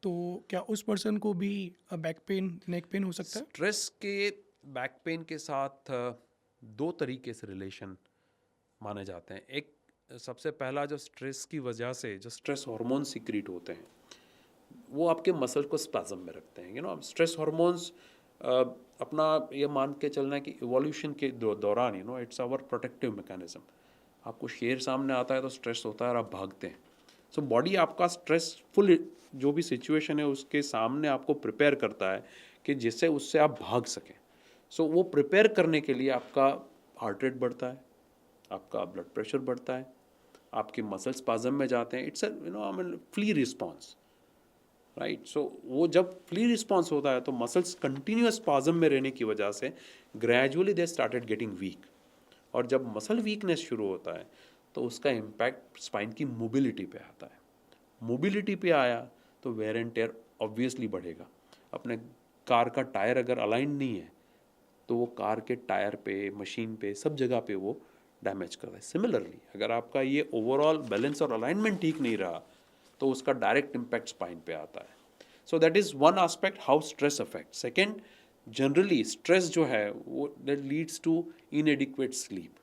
तो क्या उस पर्सन को भी बैक पेन, नेक पेन हो सकता है? स्ट्रेस के बैक पेन के साथ दो तरीके से रिलेशन माने जाते हैं। एक, सबसे पहला, जो स्ट्रेस की वजह से जो स्ट्रेस हार्मोन सिक्रीट होते हैं, वो आपके मसल को स्पैज़म में रखते हैं। स्ट्रेस हार्मोन्स अपना ये मान के चलना है कि इवोल्यूशन के दौरान इट्स आवर प्रोटेक्टिव मैकेनिज्म। आपको शेर सामने आता है तो स्ट्रेस होता है और आप भागते हैं। सो बॉडी आपका स्ट्रेसफुल जो भी सिचुएशन है उसके सामने आपको प्रिपेयर करता है कि जिससे उससे आप भाग सकें। सो वो प्रिपेयर करने के लिए आपका हार्ट रेट बढ़ता है, आपका ब्लड प्रेशर बढ़ता है, आपके मसल स्पाज़म में जाते हैं। It's flee response, right. So वो जब फ्ली रिस्पॉन्स होता है तो मसल्स कंटिन्यूस स्पाज़म में रहने की वजह से gradually they started getting weak. और जब मसल वीकनेस शुरू होता है तो उसका इम्पैक्ट स्पाइन की मोबिलिटी पे आता है। मोबिलिटी पे आया तो वेयर एंड टेयर ऑब्वियसली बढ़ेगा। अपने कार का टायर अगर अलाइन नहीं है तो वो कार के टायर पे, मशीन पे, सब जगह पे वो डैमेज करता है। सिमिलरली अगर आपका ये ओवरऑल बैलेंस और अलाइनमेंट ठीक नहीं रहा तो उसका डायरेक्ट इम्पैक्ट स्पाइन पे आता है। So that is one aspect how stress affect. Second, generally stress जो है वो that leads to inadequate sleep.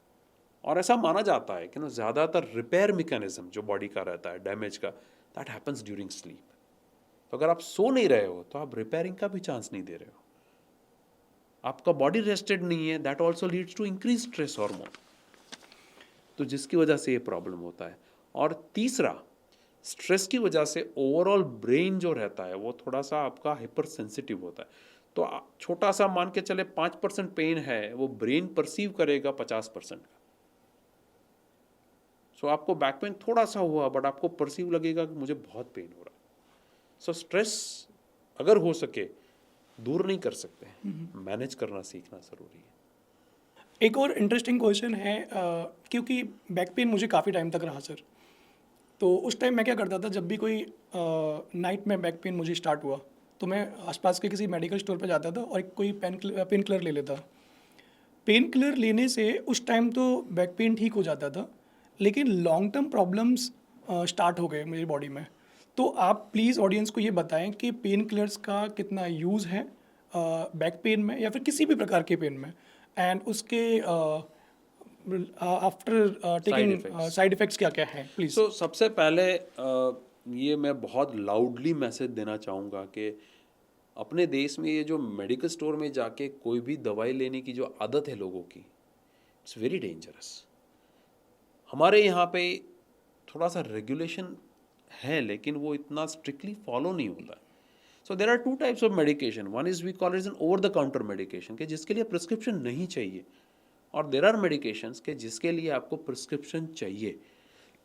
और ऐसा माना जाता है कि ज़्यादातर रिपेयर मैकेनिज्म जो बॉडी का रहता है डैमेज का, दैट हैपन्स ड्यूरिंग स्लीप। तो अगर आप सो नहीं रहे हो तो आप रिपेयरिंग का भी चांस नहीं दे रहे हो। आपका बॉडी रेस्टेड नहीं है, that also leads to increase stress hormone, तो जिसकी वजह से ये प्रॉब्लम होता है। और तीसरा, स्ट्रेस की वजह से ओवरऑल ब्रेन जो रहता है वो थोड़ा सा आपका हाइपर सेंसिटिव होता है। तो छोटा सा मान के चले 5% पेन है, वो ब्रेन परसीव करेगा 50% का। सो आपको बैक पेन थोड़ा सा हुआ बट आपको परसीव लगेगा कि मुझे बहुत पेन हो रहा है। सो स्ट्रेस अगर हो सके दूर नहीं कर सकते, मैनेज करना सीखना ज़रूरी है। एक और इंटरेस्टिंग क्वेश्चन है, क्योंकि बैक पेन मुझे काफ़ी टाइम तक रहा सर। तो उस टाइम मैं क्या करता था, जब भी कोई नाइट में बैक पेन मुझे स्टार्ट हुआ तो मैं आसपास के किसी मेडिकल स्टोर पर जाता था और एक कोई पेन किलर ले लेता। पेन किलर लेने से उस टाइम तो बैक पेन ठीक हो जाता था, लेकिन लॉन्ग टर्म प्रॉब्लम्स स्टार्ट हो गए मेरी बॉडी में। तो आप प्लीज़ ऑडियंस को ये बताएं कि पेन किलर्स का कितना यूज़ है बैक पेन में या फिर किसी भी प्रकार के पेन में, एंड उसके after taking effects. Side effects क्या क्या हैं प्लीज? सो सबसे पहले ये मैं बहुत लाउडली मैसेज देना चाहूँगा कि अपने देश में ये जो मेडिकल स्टोर में जाके कोई भी दवाई लेने की जो आदत है लोगों की, इट्स वेरी डेंजरस। हमारे यहाँ पे थोड़ा सा रेगुलेशन है लेकिन वो इतना स्ट्रिक्टली फॉलो नहीं होता है। So there are two types of medication, one is we call is an over the counter medication के जिसके लिए प्रिस्क्रिप्शन नहीं चाहिए, और देर आर मेडिकेशंस के जिसके लिए आपको प्रिस्क्रिप्शन चाहिए।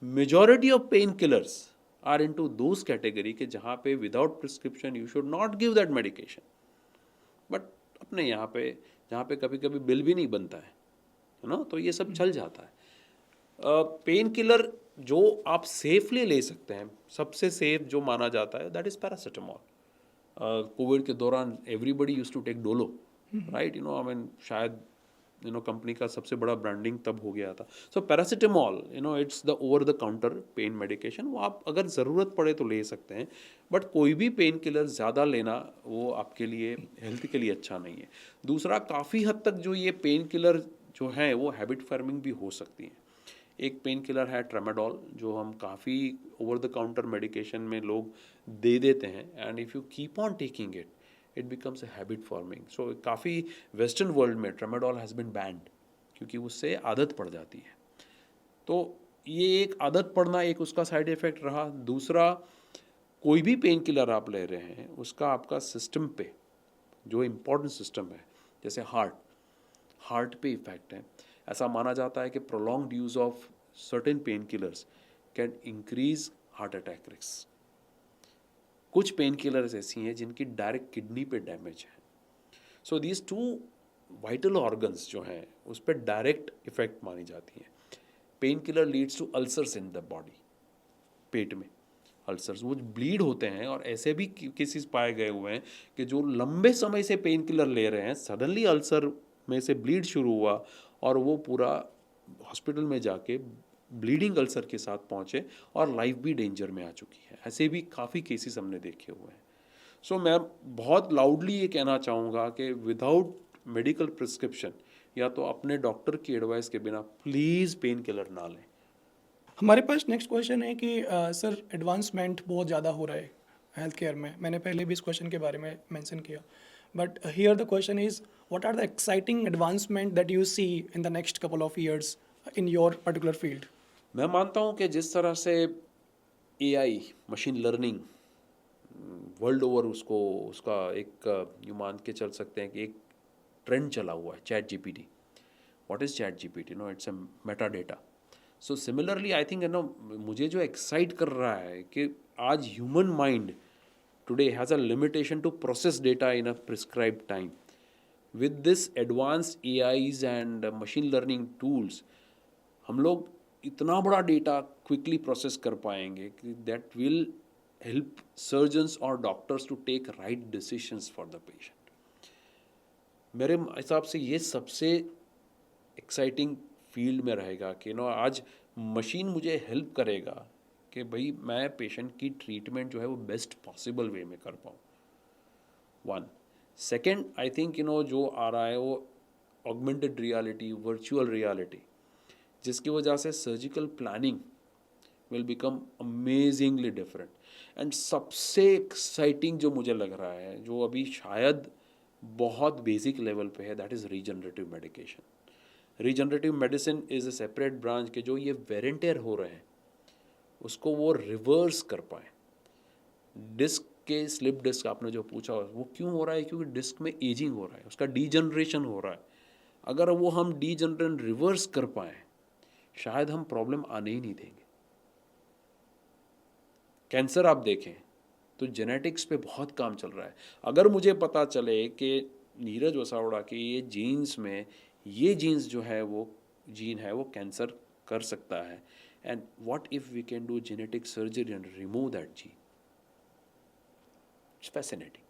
Majority of pain killers are into those category के जहाँ पे without prescription you should not give that medication. But अपने यहाँ पे जहाँ पे कभी कभी बिल भी नहीं बनता है ना, तो ये सब चल जाता है। पेन किलर जो आप सेफली ले सकते हैं, सबसे सेफ जो माना जाता है दैट इज़ पैरासीटामॉल। कोविड के दौरान everybody use to take Dolo, right? I mean शायद कंपनी का सबसे बड़ा ब्रांडिंग तब हो गया था। So paracetamol it's the over the counter pain medication, वो आप अगर ज़रूरत पड़े तो ले सकते हैं, बट कोई भी पेन किलर ज़्यादा लेना वो आपके लिए हेल्थ के लिए अच्छा नहीं है। दूसरा, काफ़ी हद तक जो ये पेन किलर जो है वो हैबिट फार्मिंग भी हो सकती है। एक पेन किलर है ट्रेमाडोल, जो हम काफ़ी ओवर द काउंटर मेडिकेशन में लोग दे देते हैं, and if you keep on taking it becomes a habit forming. So काफ़ी वेस्टर्न वर्ल्ड में ट्रेमाडोल हैज़ बिन बैंड क्योंकि उससे आदत पड़ जाती है। तो ये एक आदत पड़ना एक उसका साइड इफ़ेक्ट रहा। दूसरा, कोई भी पेन किलर आप ले रहे हैं उसका आपका सिस्टम पे जो इम्पोर्टेंट सिस्टम है, जैसे हार्ट पे इफेक्ट है। ऐसा माना जाता है कि prolonged use of certain pain killers can increase heart attack risk. कुछ पेन किलर्स ऐसी हैं जिनकी डायरेक्ट किडनी पे डैमेज है। So these two vital organs जो हैं उस पर डायरेक्ट इफेक्ट मानी जाती है। Pain killer leads to ulcers in the body, पेट में अल्सर्स वो ब्लीड होते हैं, और ऐसे भी केसेस पाए गए हुए हैं कि जो लंबे समय से पेन किलर ले रहे हैं, सडनली अल्सर में से ब्लीड शुरू हुआ और वो पूरा हॉस्पिटल में जाके ब्लीडिंग अल्सर के साथ पहुंचे और लाइफ भी डेंजर में आ चुकी है। ऐसे भी काफ़ी केसेस हमने देखे हुए हैं। सो मैं बहुत लाउडली ये कहना चाहूँगा कि विदाउट मेडिकल प्रिस्क्रिप्शन या तो अपने डॉक्टर की एडवाइस के बिना प्लीज़ पेन किलर ना लें। हमारे पास नेक्स्ट क्वेश्चन है कि सर एडवांसमेंट बहुत ज़्यादा हो रहा है हेल्थ केयर में। मैंने पहले भी इस क्वेश्चन के बारे में मेंशन किया, but here the question is what are the exciting advancement that you see in the next couple of years in your particular field? मैं मानता हूँ कि जिस तरह से AI, machine learning world over उसका एक यूँ मान के चल सकते हैं कि एक ट्रेंड चला हुआ है, chat GPT. What is chat GPT? It's a meta data. So similarly I think मुझे जो एक्साइट कर रहा है कि आज human mind today has a limitation to process data in a prescribed time. With this advanced AIs and machine learning tools हम लोग इतना बड़ा डेटा क्विकली प्रोसेस कर पाएंगे कि दैट विल हेल्प सर्जन्स और doctors to take right decisions for the patient. मेरे हिसाब से ये सबसे एक्साइटिंग फील्ड में रहेगा कि आज मशीन मुझे हेल्प करेगा कि भाई मैं पेशेंट की ट्रीटमेंट जो है वो बेस्ट पॉसिबल वे में कर पाऊँ। वन सेकेंड, आई थिंक जो आ रहा है वो ऑगमेंटेड रियलिटी, वर्चुअल रियलिटी, जिसकी वजह से surgical planning will become amazingly different. And सबसे एक्साइटिंग जो मुझे लग रहा है, जो अभी शायद बहुत बेसिक लेवल पे है, that is regenerative medication. Regenerative medicine is a separate branch के जो ये वेर एंड टेयर हो रहे हैं उसको वो रिवर्स कर पाए। डिस्क के स्लिप डिस्क आपने जो पूछा वो क्यों हो रहा है? क्योंकि डिस्क में एजिंग हो रहा है, उसका डीजनरेशन हो रहा है। अगर वो हम डीजनरेशन रिवर्स कर पाए, शायद हम प्रॉब्लम आने ही नहीं देंगे। कैंसर आप देखें तो जेनेटिक्स पे बहुत काम चल रहा है। अगर मुझे पता चले कि नीरज वसावड़ा के ये जीन्स में ये जीन्स जो है वो जीन है वो कैंसर कर सकता है, and what if we can do genetic surgery and remove that gene, it's fascinating.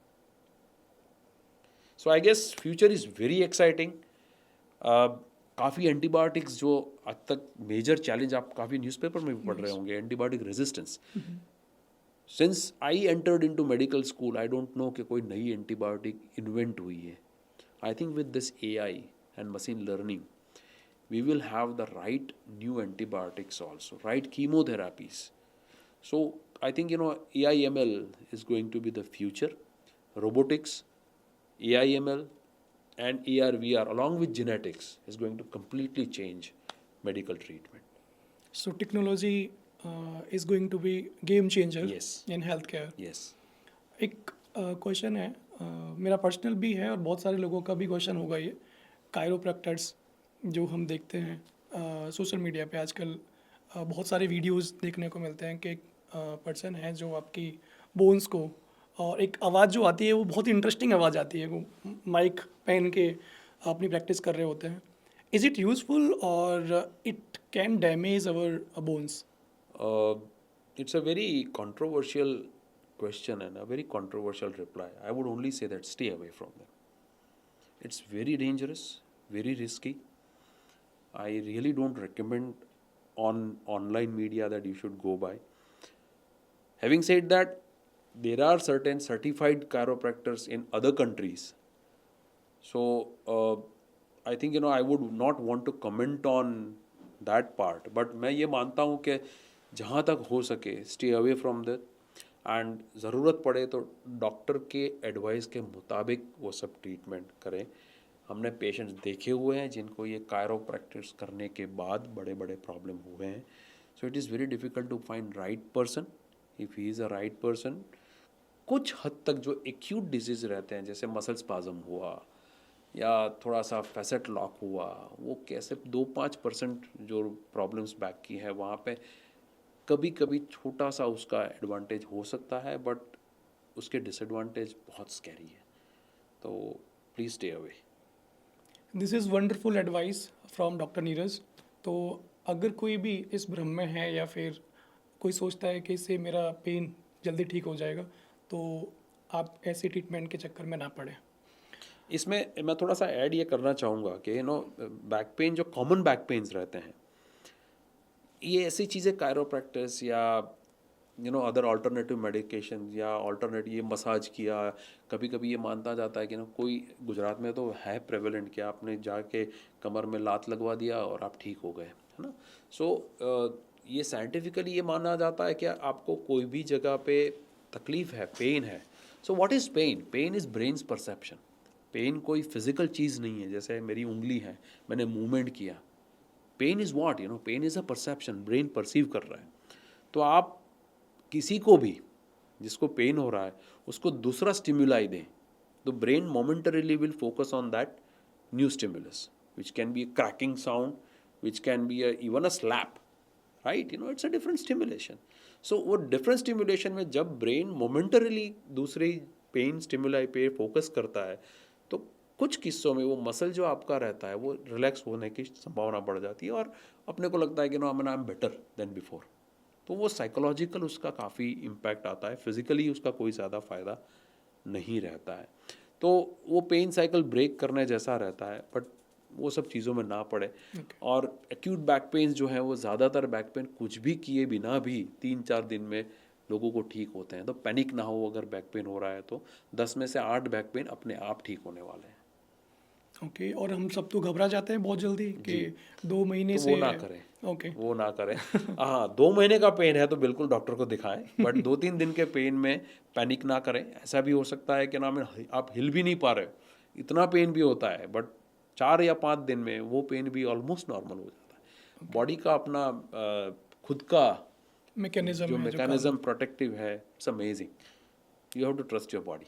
So I guess future is very exciting. काफ़ी एंटीबायोटिक्स जो आज तक मेजर चैलेंज आप काफ़ी न्यूज़पेपर में भी पढ़ रहे होंगे, antibiotic resistance, since I entered into medical school I don't know कि कोई नई एंटीबायोटिक इन्वेंट हुई है. I think with this AI and machine learning, we will have the right new antibiotics also, right chemotherapies. So I think AI/ML is going to be the future. Robotics, AI/ML, and AR/VR along with genetics is going to completely change medical treatment. So technology is going to be game changer Yes. in healthcare. Yes. एक question है, मेरा personal भी है और बहुत सारे लोगों का भी क्वेश्चन होगा ये. कायरोप्रैक्टर्स जो हम देखते हैं सोशल मीडिया पे आजकल, बहुत सारे वीडियोस देखने को मिलते हैं कि एक पर्सन है जो आपकी बोन्स को, और एक आवाज़ जो आती है वो बहुत इंटरेस्टिंग आवाज़ आती है, वो माइक पहन के अपनी प्रैक्टिस कर रहे होते हैं. इज़ इट यूज़फुल और it can damage our bones? It's a very controversial question and a very controversial reply. I would only say that stay away from them. It's very dangerous, very risky. I really don't recommend on online media that you should go by. Having said that, there are certain certified chiropractors in other countries. So I think I would not want to comment on that part. But मैं ये मानता हूँ कि जहाँ तक हो सके stay away from that. And ज़रूरत पड़े तो डॉक्टर के एडवाइस के मुताबिक वो सब ट्रीटमेंट करें. हमने पेशेंट्स देखे हुए हैं जिनको ये कायरोप्रैक्टिस करने के बाद बड़े बड़े प्रॉब्लम हुए हैं. So it is very difficult to find right person. If he is a right person, कुछ हद तक जो एक्यूट डिजीज़ रहते हैं जैसे मसल स्पाज्म हुआ या थोड़ा सा फैसेट लॉक हुआ, वो कैसे 2-5% जो प्रॉब्लम्स बैक की है वहाँ पे कभी कभी छोटा सा उसका एडवांटेज हो सकता है, बट उसके डिसएडवांटेज बहुत स्कैरी है. तो please stay away. This is wonderful advice from doctor Neeraj. तो अगर कोई भी इस भ्रम में है या फिर कोई सोचता है कि इससे मेरा पेन जल्दी ठीक हो जाएगा, तो आप ऐसे ट्रीटमेंट के चक्कर में ना पड़े. इसमें मैं थोड़ा सा ऐड ये करना चाहूँगा कि बैक पेन, जो कॉमन बैक पेन्स रहते हैं, ये ऐसी चीज़ें कायरोप्रैक्टिस या अदर अल्टरनेटिव मेडिकेशन या अल्टरनेट ये मसाज किया, कभी कभी ये मानता जाता है कि कोई गुजरात में तो है प्रेवलेंट कि आपने जाके कमर में लात लगवा दिया और आप ठीक हो गए, है ना. सो ये साइंटिफिकली ये माना जाता है कि आपको कोई भी जगह पे तकलीफ़ है, पेन है. So what is pain? Pain is brain's perception. Pain कोई फिज़िकल चीज़ नहीं है. जैसे मेरी उंगली है, मैंने मूवमेंट किया. Pain is what? Pain is a perception. Brain perceive कर रहा है. तो आप किसी को भी जिसको पेन हो रहा है उसको दूसरा स्टिमुलाई दें तो brain momentarily will focus on that new stimulus, which can be a cracking sound, which can be even a slap, right. It's a different stimulation. So वो डिफरेंट स्टिमुलेशन में जब ब्रेन मोमेंटरीली दूसरे pain stimuli पे focus करता है तो कुछ किस्सों में वो मसल जो आपका रहता है वो रिलैक्स होने की संभावना बढ़ जाती है और अपने को लगता है कि I am better than before. तो वो साइकोलॉजिकल उसका काफ़ी इम्पैक्ट आता है. फिज़िकली उसका कोई ज़्यादा फ़ायदा नहीं रहता है. तो वो पेन साइकिल ब्रेक करने जैसा रहता है, बट वो सब चीज़ों में ना पड़े. और एक्यूट बैक पेन जो है वो ज़्यादातर बैक पेन कुछ भी किए बिना भी 3-4 दिन में लोगों को ठीक होते हैं. तो पैनिक ना हो. अगर बैक पेन हो रहा है तो 10 में से 8 बैक पेन अपने आप ठीक होने वाले हैं. ओके. और हम सब तो घबरा जाते हैं बहुत जल्दी कि 2 महीने तो से. वो ना करें. ओके. वो ना करें. हाँ, 2 महीने का पेन है तो बिल्कुल डॉक्टर को दिखाएं, बट 2-3 दिन के पेन में पैनिक ना करें. ऐसा भी हो सकता है कि आप हिल भी नहीं पा रहे हो, इतना पेन भी होता है, बट 4 या 5 दिन में वो पेन भी ऑलमोस्ट नॉर्मल हो जाता है. बॉडी का अपना खुद का मैकेनिज्म जो है मैकेनिज्म प्रोटेक्टिव है. It's amazing. You have to trust your body.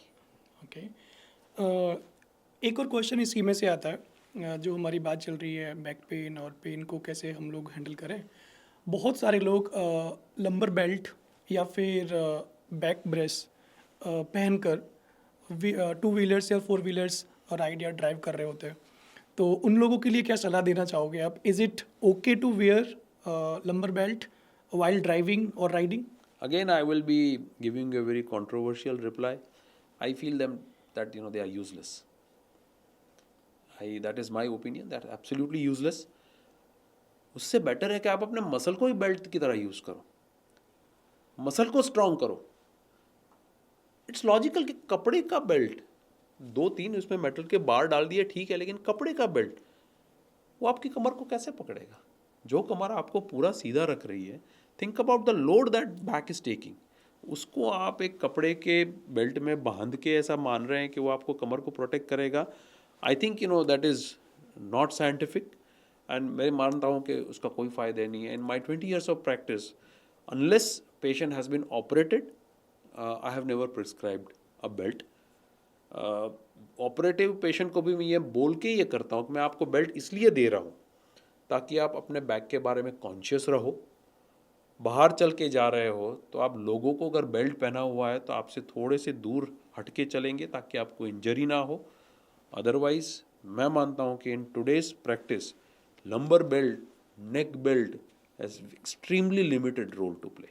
Okay. एक और क्वेश्चन इसी में से आता है, जो हमारी बात चल रही है बैक पेन और पेन को कैसे हम लोग हैंडल करें. बहुत सारे लोग लंबर बेल्ट या फिर बैक ब्रेस पहनकर 2 व्हीलर्स या 4 व्हीलर्स राइड या ड्राइव कर रहे होते हैं. तो उन लोगों के लिए क्या सलाह देना चाहोगे आप? Is it okay to wear lumbar belt while driving or riding? Again, I will be giving you a very controversial reply. I feel them that they are useless. That is my opinion. That are absolutely useless. उससे better है कि आप अपने muscle को ही belt की तरह use करो. Muscle को स्ट्रॉन्ग करो. इट्स लॉजिकल कि कपड़े का बेल्ट, 2-3 उसमें मेटल के बार डाल दिए ठीक है, लेकिन कपड़े का बेल्ट वो आपकी कमर को कैसे पकड़ेगा? जो कमर आपको पूरा सीधा रख रही है, think about the load that back is taking, उसको आप एक कपड़े के बेल्ट में बांध के ऐसा मान रहे हैं कि वो आपको कमर को प्रोटेक्ट करेगा। I think that is not scientific, and मैं मानता हूँ कि उसका कोई फ़ायदा नहीं है। In my 20 years of practice, unless patient has been operated, I have never prescribed a belt. Operative patient को भी मैं ये बोल के ये करता हूँ कि मैं आपको बेल्ट इसलिए दे रहा हूँ ताकि आप अपने बैक के बारे में कॉन्शियस रहो। बाहर चल के जा रहे हो तो आप लोगों को अगर बेल्ट पहना हुआ है तो आपसे थोड़े से दूर हट के चलेंगे ताकि आपको इंजरी ना हो। अदरवाइज मैं मानता हूँ कि in today's practice lumbar belt, neck belt has extremely limited role to play.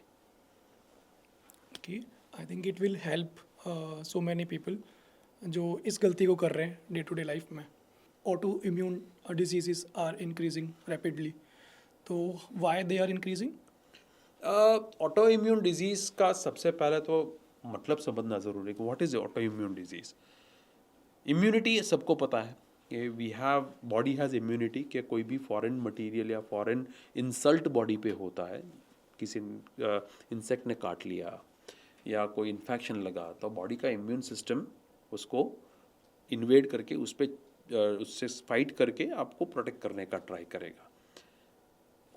Okay, I think it will help so many people जो इस गलती को कर रहे हैं डे टू डे लाइफ में। Autoimmune diseases are increasing rapidly, तो why they are increasing? Autoimmune disease का सबसे पहले तो मतलब समझना ज़रूरी है कि what is autoimmune disease. Immunity सबको पता है कि we have, body has immunity, कि कोई भी फॉरेन मटेरियल या फॉरेन इंसल्ट बॉडी पे होता है, किसी इंसेक्ट ने काट लिया या कोई इन्फेक्शन लगा, तो बॉडी का इम्यून सिस्टम उसको इन्वेड करके उससे फाइट करके आपको प्रोटेक्ट करने का ट्राई करेगा।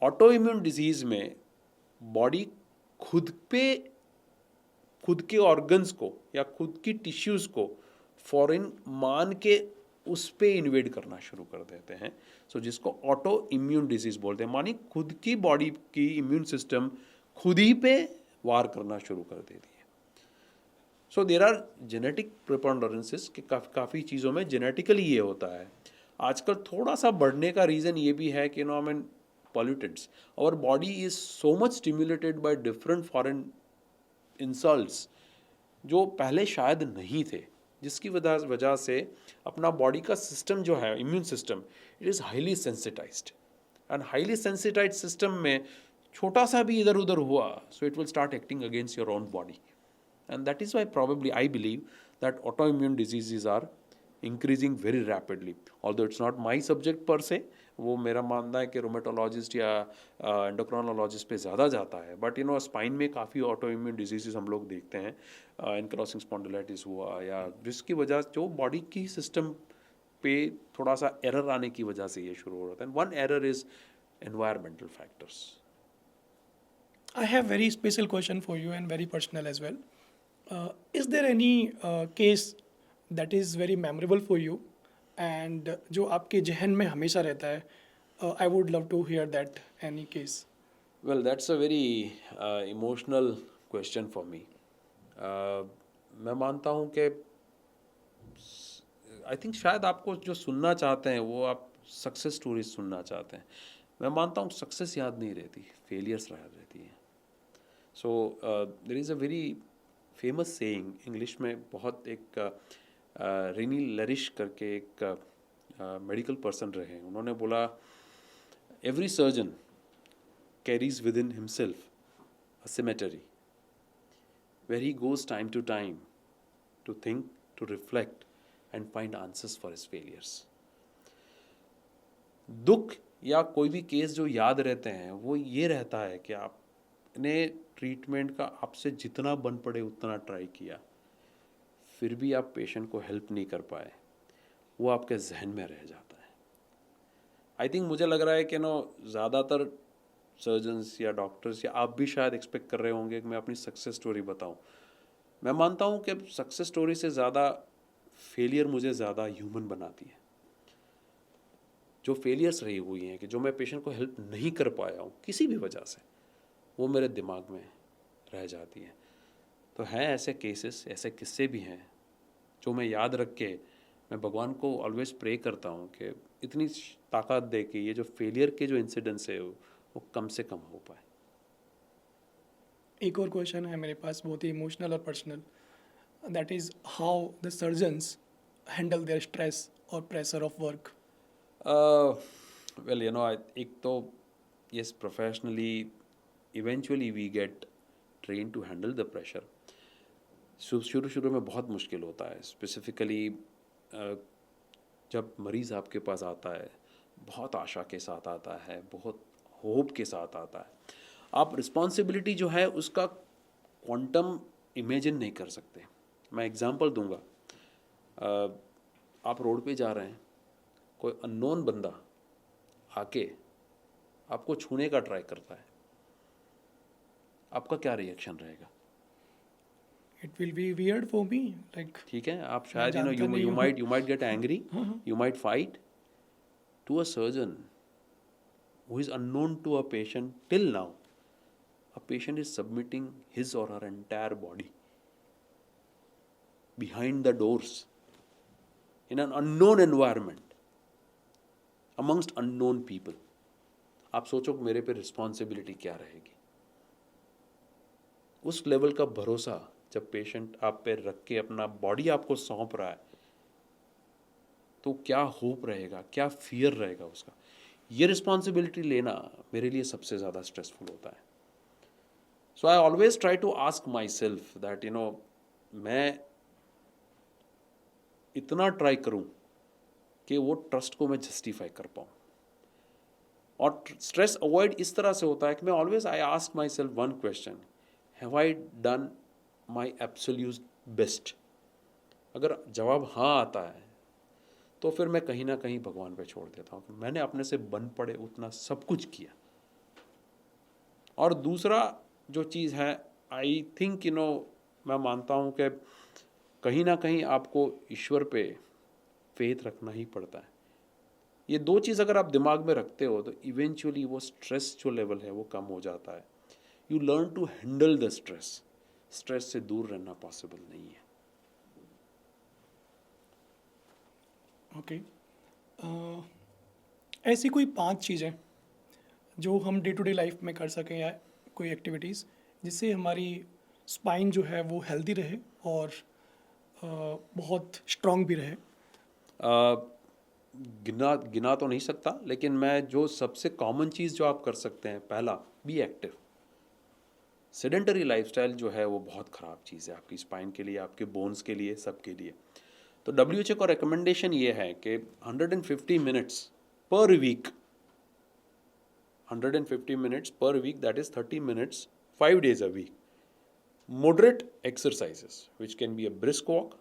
ऑटो इम्यून डिजीज़ में बॉडी खुद के ऑर्गन्स को या खुद की टिश्यूज़ को फॉरेन मान के उस पे इन्वेड करना शुरू कर देते हैं। सो जिसको ऑटो इम्यून डिजीज़ बोलते हैं, मानी खुद की बॉडी की इम्यून सिस्टम खुद ही पे वार करना शुरू कर देती है। सो देर आर जेनेटिक प्रिपॉन्डरेंसेस कि काफ़ी चीज़ों में जेनेटिकली ये होता है। आजकल थोड़ा सा बढ़ने का रीज़न ये भी है कि pollutants. Our body is so much stimulated by different foreign insults जो पहले शायद नहीं थे, जिसकी वजह से अपना बॉडी का सिस्टम जो है, immune system, it is highly sensitised, and highly sensitised system में छोटा सा भी इधर उधर हुआ, so it will start acting against your own body, and that is Y probably I believe that autoimmune diseases are increasing very rapidly. Although it's not my subject per se, वो मेरा मानना है कि रोमेटोलॉजिस्ट या endocrinologist पे ज़्यादा जाता है, बट स्पाइन में काफ़ी ऑटो इम्यून डिजीज़ हम लोग देखते हैं, एनक्रोसिंग स्पॉन्डिलाइटिस हुआ, या जिसकी वजह जो बॉडी की सिस्टम पे थोड़ा सा एरर आने की वजह से ये शुरू हो रहा है। One error is environmental factors. I have very special question for you and very personal as well. Is there any case that is very memorable for you and जो आपके जहन में हमेशा रहता है? I would love to hear that any case. Well, that's a very emotional question for me. मैं मानता हूँ कि आई थिंक शायद आपको जो सुनना चाहते हैं वो आप सक्सेस स्टोरीज सुनना चाहते हैं। मैं मानता हूँ सक्सेस याद नहीं रहती, फेलियर्स याद रहती हैं। So there is a very famous saying English में, बहुत एक रेनी लरिश करके एक मेडिकल पर्सन रहे हैं, उन्होंने बोला, every surgeon carries within himself a cemetery where he goes time to time to think, to reflect and find answers for his failures. दुख या कोई भी केस जो याद रहते हैं वो ये रहता है कि आपने ट्रीटमेंट का आपसे जितना बन पड़े उतना ट्राई किया, फिर भी आप पेशेंट को हेल्प नहीं कर पाए, वो आपके जहन में रह जाता है। आई थिंक मुझे लग रहा है कि ज़्यादातर सर्जन्स या डॉक्टर्स या आप भी शायद एक्सपेक्ट कर रहे होंगे कि मैं अपनी सक्सेस स्टोरी बताऊं। मैं मानता हूं कि सक्सेस स्टोरी से ज़्यादा फेलियर मुझे ज़्यादा ह्यूमन बनाती है। जो फेलियर्स रही हुई हैं कि जो मैं पेशेंट को हेल्प नहीं कर पाया हूं किसी भी वजह से, वो मेरे दिमाग में रह जाती हैं। तो हैं ऐसे केसेस, ऐसे किस्से भी हैं जो मैं याद रख के मैं भगवान को ऑलवेज प्रे करता हूँ कि इतनी ताकत दे कि ये जो फेलियर के जो इंसिडेंट्स है वो कम से कम हो पाए। एक और क्वेश्चन है मेरे पास, बहुत ही इमोशनल और personal, that is how the surgeons handle their stress और प्रेशर ऑफ वर्क। वेल एक तो yes, professionally eventually we get train to handle the pressure. शुरू शुरू में बहुत मुश्किल होता है, स्पेसिफिकली जब मरीज़ आपके पास आता है, बहुत आशा के साथ आता है, बहुत होप के साथ आता है। आप रिस्पॉन्सिबिलिटी जो है उसका क्वांटम इमेजिन नहीं कर सकते। मैं एग्जांपल दूंगा। आप रोड पे जा रहे हैं, कोई अननोन बंदा आके आपको छूने का ट्राई करता है, आपका क्या रिएक्शन रहेगा? It will be weird for me, like ठीक है, आप मैं शायद जानता नहीं यू हूँ। Might get angry, you might fight. To a surgeon who is unknown to a patient till now, a patient is submitting his or her entire body behind the doors in an unknown environment amongst unknown people. आप सोचो कि मेरे पे responsibility क्या रहेगी। उस level का भरोसा जब पेशेंट आप पे रख के अपना बॉडी आपको सौंप रहा है, तो क्या होप रहेगा, क्या फियर रहेगा उसका। ये रिस्पॉन्सिबिलिटी लेना मेरे लिए सबसे ज़्यादा स्ट्रेसफुल होता है। So I always try to ask myself that मैं इतना ट्राई करूं कि वो ट्रस्ट को मैं जस्टिफाई कर पाऊँ। और स्ट्रेस अवॉइड इस तरह से होता है कि मैं always I ask my self one question, have I done my absolute best. अगर जवाब हाँ आता है तो फिर मैं कहीं ना कहीं भगवान पे छोड़ देता हूँ कि मैंने अपने से बन पड़े उतना सब कुछ किया। और दूसरा जो चीज़ है, आई थिंक मैं मानता हूँ कि कहीं ना कहीं आपको ईश्वर पे फेथ रखना ही पड़ता है। ये दो चीज़ अगर आप दिमाग में रखते हो तो इवेंचुअली वो स्ट्रेस जो लेवल है वो कम हो जाता है। You learn to handle the stress. Stress से दूर रहना पॉसिबल नहीं है। ओके, ऐसी कोई 5 चीज़ें जो हम डे टू डे लाइफ में कर सकें, या कोई एक्टिविटीज़ जिससे हमारी स्पाइन जो है वो हेल्दी रहे और बहुत स्ट्रांग भी रहे। गिना तो नहीं सकता, लेकिन मैं जो सबसे कॉमन चीज़ जो आप कर सकते हैं, पहला, बी एक्टिव। सेडेंटरी लाइफस्टाइल जो है वो बहुत ख़राब चीज़ है आपकी स्पाइन के लिए, आपके बोन्स के लिए, सबके लिए। तो WHO का रिकमेंडेशन ये है कि 150 minutes per week, 150 minutes per week, that is 30 minutes 5 days a week, moderate exercises which can be a brisk walk,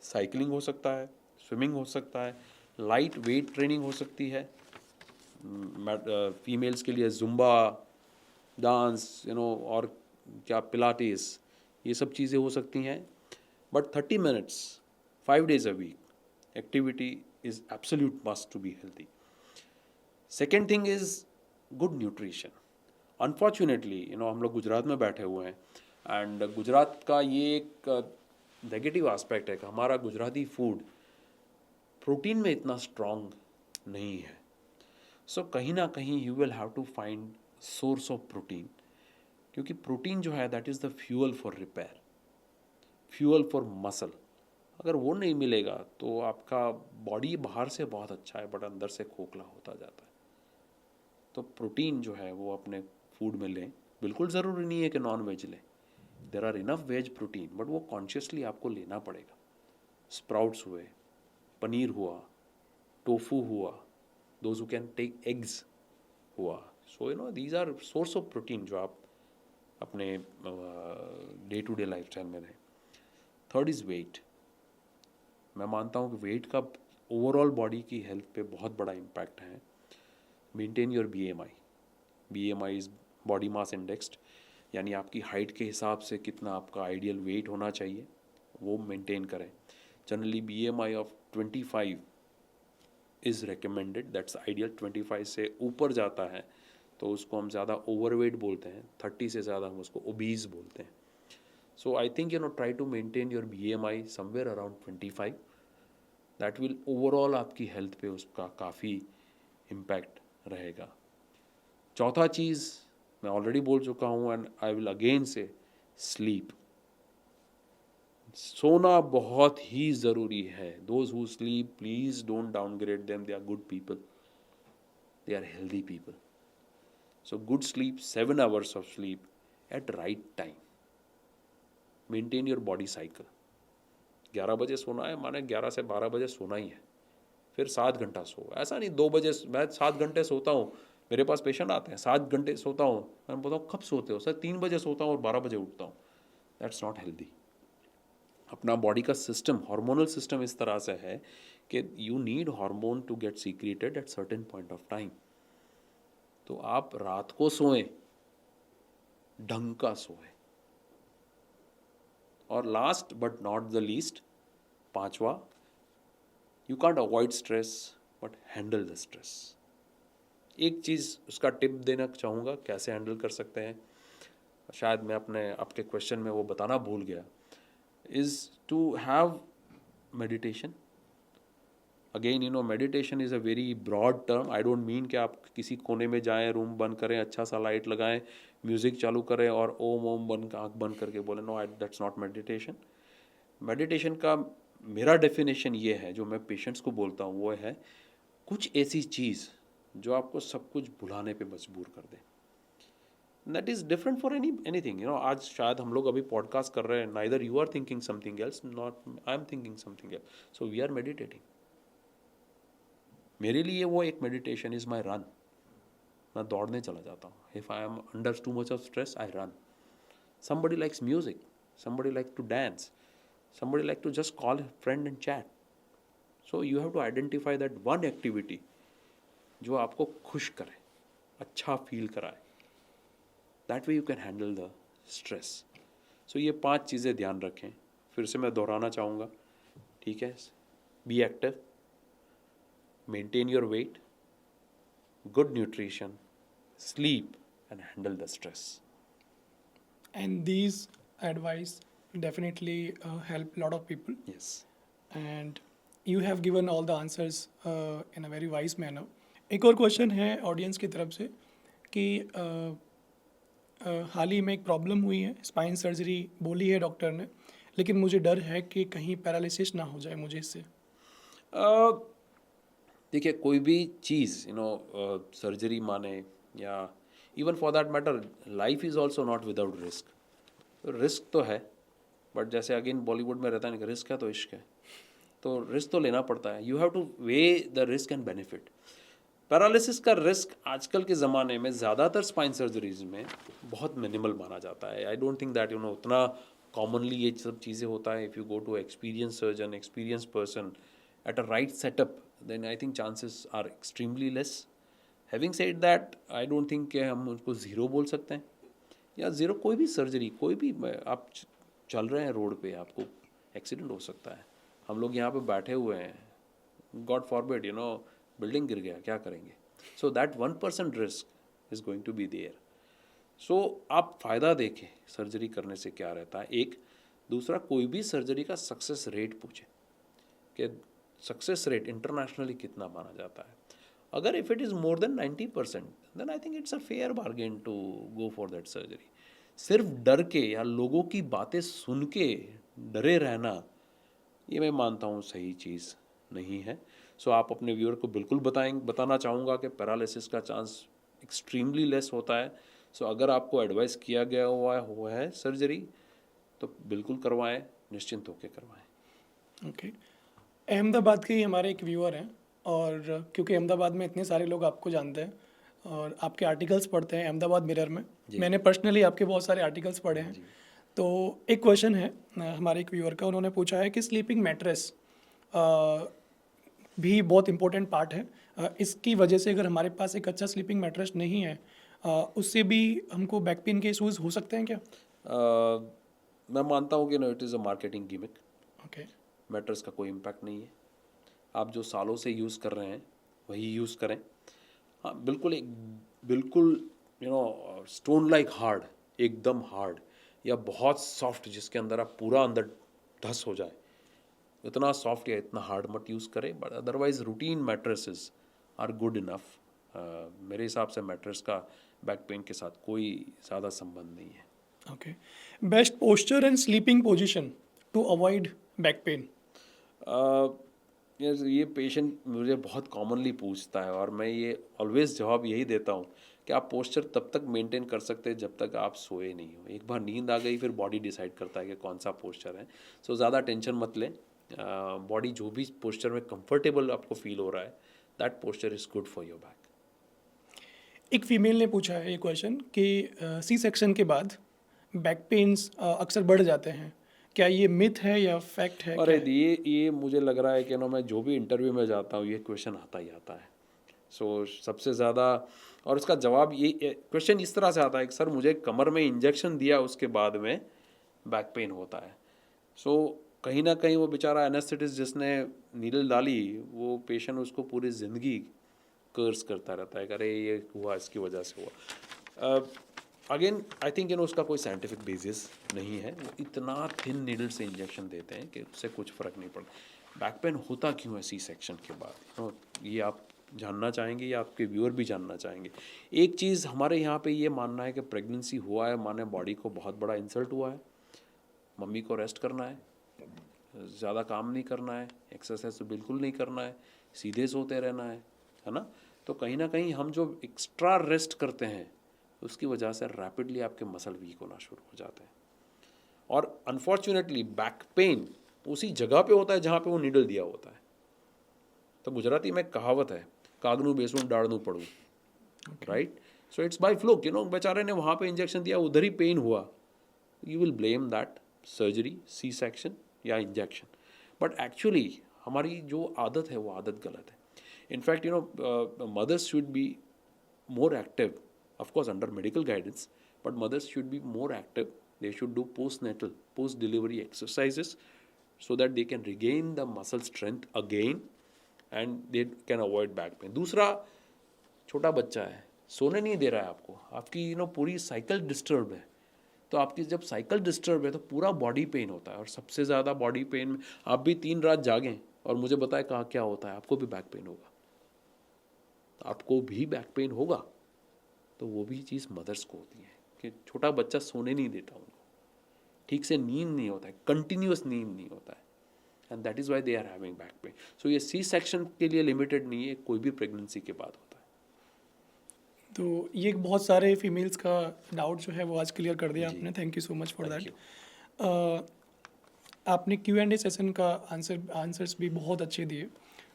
cycling हो सकता है, स्विमिंग हो सकता है, लाइट वेट ट्रेनिंग हो सकती है, फीमेल्स के लिए जुम्बा डांस और क्या पिलाटेस, ये सब चीज़ें हो सकती हैं। But 30 minutes 5 days a week activity is absolute must to be healthy. Second thing is good nutrition. Unfortunately हम लोग गुजरात में बैठे हुए हैं, एंड गुजरात का ये एक नेगेटिव एस्पेक्ट है कि हमारा गुजराती फूड प्रोटीन में इतना स्ट्रॉन्ग नहीं है। सो कहीं ना कहीं you will have to find source of protein, क्योंकि प्रोटीन जो है that is the fuel for repair, fuel for muscle. अगर वो नहीं मिलेगा तो आपका बॉडी बाहर से बहुत अच्छा है बट अंदर से खोखला होता जाता है। तो प्रोटीन जो है वो अपने फूड में लें। बिल्कुल ज़रूरी नहीं है कि नॉन वेज लें, there are enough veg protein, but वो कॉन्शियसली आपको लेना पड़ेगा। स्प्राउट्स हुए, पनीर हुआ, टोफू हुआ, those who can take eggs हुआ। So these are source of protein जो आप अपने day to day lifestyle में रहें। Third is weight. मैं मानता हूँ कि वेट का ओवरऑल बॉडी की हेल्थ पे बहुत बड़ा इम्पैक्ट है। Maintain your BMI। BMI is body mass indexed, यानी आपकी हाइट के हिसाब से कितना आपका आइडियल वेट होना चाहिए वो मेंटेन करें। Generally BMI of 25 is recommended, that's ideal. 25 से ऊपर जाता है तो उसको हम ज़्यादा ओवरवेट बोलते हैं, 30 से ज़्यादा हम उसको ओबीज बोलते हैं। So I think try to maintain your BMI somewhere around 25। That will overall आपकी हेल्थ पे उसका काफ़ी इम्पैक्ट रहेगा। चौथा चीज़ मैं ऑलरेडी बोल चुका हूँ and I will again say, sleep. सोना बहुत ही ज़रूरी है। Those who sleep, please don't downgrade them, they are good people, they are healthy people. So good sleep, 7 hours of sleep at right time. Maintain your body cycle. 11 बजे सोना है माने 11 से 12 बजे सोना ही है, फिर 7 घंटा सो। ऐसा नहीं 2 बजे मैं 7 घंटे सोता हूँ, मेरे पास पेशेंट आते हैं 7 घंटे सोता हूँ, मैं बोलता हूँ कब सोते हो? सर 3 बजे सोता हूँ और 12 बजे उठता हूँ। That's not healthy. अपना बॉडी का सिस्टम, हार्मोनल सिस्टम इस तरह से है कि you need hormone to get secreted at certain point of time. तो आप रात को सोएं, ढंग का सोएं। और last but not the least, पांचवा, you can't avoid stress but handle the stress. एक चीज़ उसका टिप देना चाहूँगा कैसे हैंडल कर सकते हैं, शायद मैं अपने आपके क्वेश्चन में वो बताना भूल गया, is to have meditation. Again meditation is a very broad term. I don't mean कि आप किसी कोने में जाएं, रूम बंद करें, अच्छा सा लाइट लगाएं, म्यूज़िक चालू करें और ओम ओम आँख बंद करके बोले, no, that's not meditation. Meditation का मेरा डेफिनेशन ये है, जो मैं पेशेंट्स को बोलता हूँ, वो है कुछ ऐसी चीज़ जो आपको सब कुछ भुलाने पे मजबूर कर दे। That is different for anything. आज शायद हम लोग अभी पॉडकास्ट कर रहे हैं, neither you are thinking something else, not I am thinking something else, so we are meditating. मेरे लिए वो एक मेडिटेशन इज़ माई रन। मैं दौड़ने चला जाता हूँ। If I am under too much of stress, I run. Somebody likes music, somebody like to dance, somebody like to just call a friend and chat. So you have to identify that one activity जो आपको खुश करे, अच्छा feel कराए। That way you can handle the stress. So ये 5 चीज़ें ध्यान रखें। फिर से मैं दोहराना चाहूँगा, ठीक है? Be active, maintain your weight, good nutrition, sleep and handle the stress. And these advice definitely help a lot of people. Yes. And you have given all the answers in a very wise manner. एक और question है audience की तरफ से कि हाल ही में एक problem हुई है, स्पाइन सर्जरी बोली है डॉक्टर ने, लेकिन मुझे डर है कि कहीं पैरालिसिस ना हो जाए मुझे इससे। देखिए, कोई भी चीज़ सर्जरी माने या even for that matter life is also not without risk. Risk तो है, बट जैसे अगेन बॉलीवुड में रहता है ना, रिस्क है तो इश्क है, तो रिस्क तो लेना पड़ता है। You have two way the risk and benefit. Paralysis का रिस्क आजकल के ज़माने में ज़्यादातर स्पाइन सर्जरीज में बहुत मिनिमल माना जाता है। आई डोंट थिंक दैट उतना कॉमनली ये सब चीज़ें होता है। If you go to experience surgeon, experience person at a right setup, then I think chances are extremely less. Having said that, I don't think कि हम उसको ज़ीरो बोल सकते हैं या ज़ीरो। कोई भी सर्जरी, कोई भी, आप चल रहे हैं रोड पे, आपको एक्सीडेंट हो सकता है। हम लोग यहाँ पे बैठे हुए हैं, गॉड फॉरबिड बिल्डिंग गिर गया, क्या करेंगे? So that 1% risk is going to be there. So आप फ़ायदा देखें सर्जरी करने से क्या रहता है, एक। दूसरा, कोई भी सर्जरी का सक्सेस रेट पूछे कि सक्सेस रेट इंटरनेशनली कितना माना जाता है। अगर if it is more then 90%, then I think it's a fair bargain to go for that surgery. सिर्फ डर के या लोगों की बातें सुन के डरे रहना, ये मैं मानता हूँ सही चीज़ नहीं है। सो आप अपने व्यूअर को बिल्कुल बताना चाहूँगा कि पैरालिसिस का चांस एक्सट्रीमली लेस होता है। सो अगर आपको एडवाइस किया गया हुआ है सर्जरी, तो बिल्कुल करवाएं, निश्चिंत होकर करवाएं। ओके। अहमदाबाद के ही हमारे एक व्यूअर हैं, और क्योंकि अहमदाबाद में इतने सारे लोग आपको जानते हैं और आपके आर्टिकल्स पढ़ते हैं अहमदाबाद मिरर में, मैंने पर्सनली आपके बहुत सारे आर्टिकल्स पढ़े हैं। तो एक क्वेश्चन है हमारे एक व्यूअर का, उन्होंने पूछा है कि स्लीपिंग मैट्रेस भी बहुत इंपॉर्टेंट पार्ट है। इसकी वजह से अगर हमारे पास एक अच्छा स्लीपिंग मैट्रेस नहीं है, उससे भी हमको बैक पेन के इशूज़ हो सकते हैं क्या? मैं मानता हूँ कि it is a marketing gimmick. Okay. Mattress का कोई इम्पैक्ट नहीं है। आप जो सालों से यूज़ कर रहे हैं वही यूज़ करें। हाँ, बिल्कुल स्टोन लाइक हार्ड, एकदम हार्ड या बहुत सॉफ्ट जिसके अंदर आप पूरा अंदर धस हो जाए, इतना सॉफ्ट या इतना हार्ड मत यूज़ करें। But otherwise routine mattresses are good enough. मेरे हिसाब से मैट्रेस का बैक पेन के साथ कोई ज़्यादा संबंध नहीं है। Okay. Best posture and sleeping position to avoid back pain? ये पेशेंट मुझे बहुत कॉमनली पूछता है और मैं ये ऑलवेज जवाब यही देता हूँ कि आप पोस्चर तब तक मेंटेन कर सकते हैं जब तक आप सोए नहीं हो। एक बार नींद आ गई फिर बॉडी डिसाइड करता है कि कौन सा पोस्चर है। सो ज़्यादा टेंशन मत लें, बॉडी जो भी पोस्चर में कंफर्टेबल आपको फील हो रहा है, that posture is good for your back. एक फीमेल ने पूछा है ये क्वेश्चन कि सी सेक्शन के बाद बैक पेन्स अक्सर बढ़ जाते हैं, क्या ये मिथ है या फैक्ट है, अरे क्या है? ये मुझे लग रहा है कि ना, मैं जो भी इंटरव्यू में जाता हूँ ये क्वेश्चन आता ही आता है। सो सबसे ज़्यादा, और उसका जवाब ये क्वेश्चन इस तरह से आता है कि सर मुझे कमर में इंजेक्शन दिया उसके बाद में बैक पेन होता है। सो कहीं ना कहीं वो बेचारा एनेस्थेटिस्ट जिसने नीडल डाली, वो पेशेंट उसको पूरी ज़िंदगी कर्स करता रहता है कि अरे ये हुआ इसकी वजह से हुआ। अगेन आई थिंक उसका कोई साइंटिफिक बेसिस नहीं है। वो इतना थिन नीडल से इंजेक्शन देते हैं कि उससे कुछ फ़र्क नहीं पड़ता। बैक पेन होता क्यों है सी सेक्शन के बाद, ये आप जानना चाहेंगे या आपके व्यूअर भी जानना चाहेंगे। एक चीज़ हमारे यहाँ पे ये मानना है कि प्रेगनेंसी हुआ है माने बॉडी को बहुत बड़ा इंसल्ट हुआ है, मम्मी को रेस्ट करना है, ज़्यादा काम नहीं करना है, एक्सरसाइज तो बिल्कुल नहीं करना है, सीधे सोते रहना है ना। तो कहीं ना कहीं हम जो एक्स्ट्रा रेस्ट करते हैं उसकी वजह से रैपिडली आपके मसल वीक होना शुरू हो जाते हैं। और अनफॉर्चुनेटली बैक पेन उसी जगह पे होता है जहाँ पे वो नीडल दिया होता है। तो गुजराती में कहावत है, कागनू बेसून डाड़नू पड़ू, right. So it's by flow, बेचारे ने वहाँ पे इंजेक्शन दिया, उधर ही पेन हुआ, you will blame that surgery, C section या इंजेक्शन। बट एक्चुअली हमारी जो आदत है वो आदत गलत है। In fact mothers should be more active, of course under medical guidance, but mothers should be more active. They should do postnatal, post delivery exercises so that they can regain the muscle strength again and they can avoid back pain. दूसरा, छोटा बच्चा है, सोने नहीं दे रहा है आपको, आपकी पूरी साइकिल डिस्टर्ब है। तो आपकी जब साइकिल डिस्टर्ब है तो पूरा बॉडी पेन होता है, और सबसे ज़्यादा बॉडी पेन में आप भी 3 रात जागें और मुझे बताएं कहाँ क्या होता है, आपको भी बैक पेन होगा, आपको भी बैक पेन होगा। तो वो भी चीज़ मदर्स को होती है कि छोटा बच्चा सोने नहीं देता उनको, ठीक से नींद नहीं होता है, कंटिन्यूस नींद नहीं होता है, and that is why they are having back pain. So ये सी सेक्शन के लिए लिमिटेड नहीं है, कोई भी प्रेगनेंसी के बाद होता है। तो ये बहुत सारे फीमेल्स का डाउट जो है वो आज क्लियर कर दिया जी। आपने, thank you so much for Thank that. आपने Q&A सेशन का आंसर्स भी बहुत अच्छे दिए,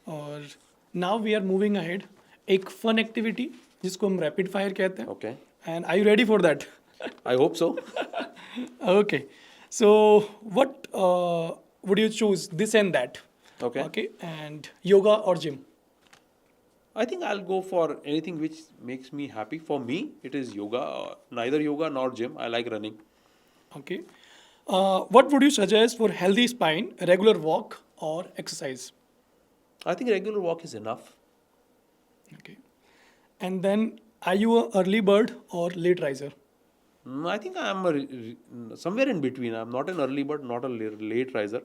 और now we are moving ahead एक फन एक्टिविटी जिसको हम रैपिड फायर कहते हैं, okay, and I you ready for that? I hope so. Okay, so what would you choose, this and that? Okay. Okay, and yoga or gym? I think I'll go for anything which makes me happy. For me, it is yoga, neither yoga nor gym. I like running. Okay. What would you suggest for healthy spine, regular walk or exercise? I think regular walk is enough. Okay. And then, are you a early bird or late riser? I think I'm somewhere in between. I'm not an early bird, not a late riser.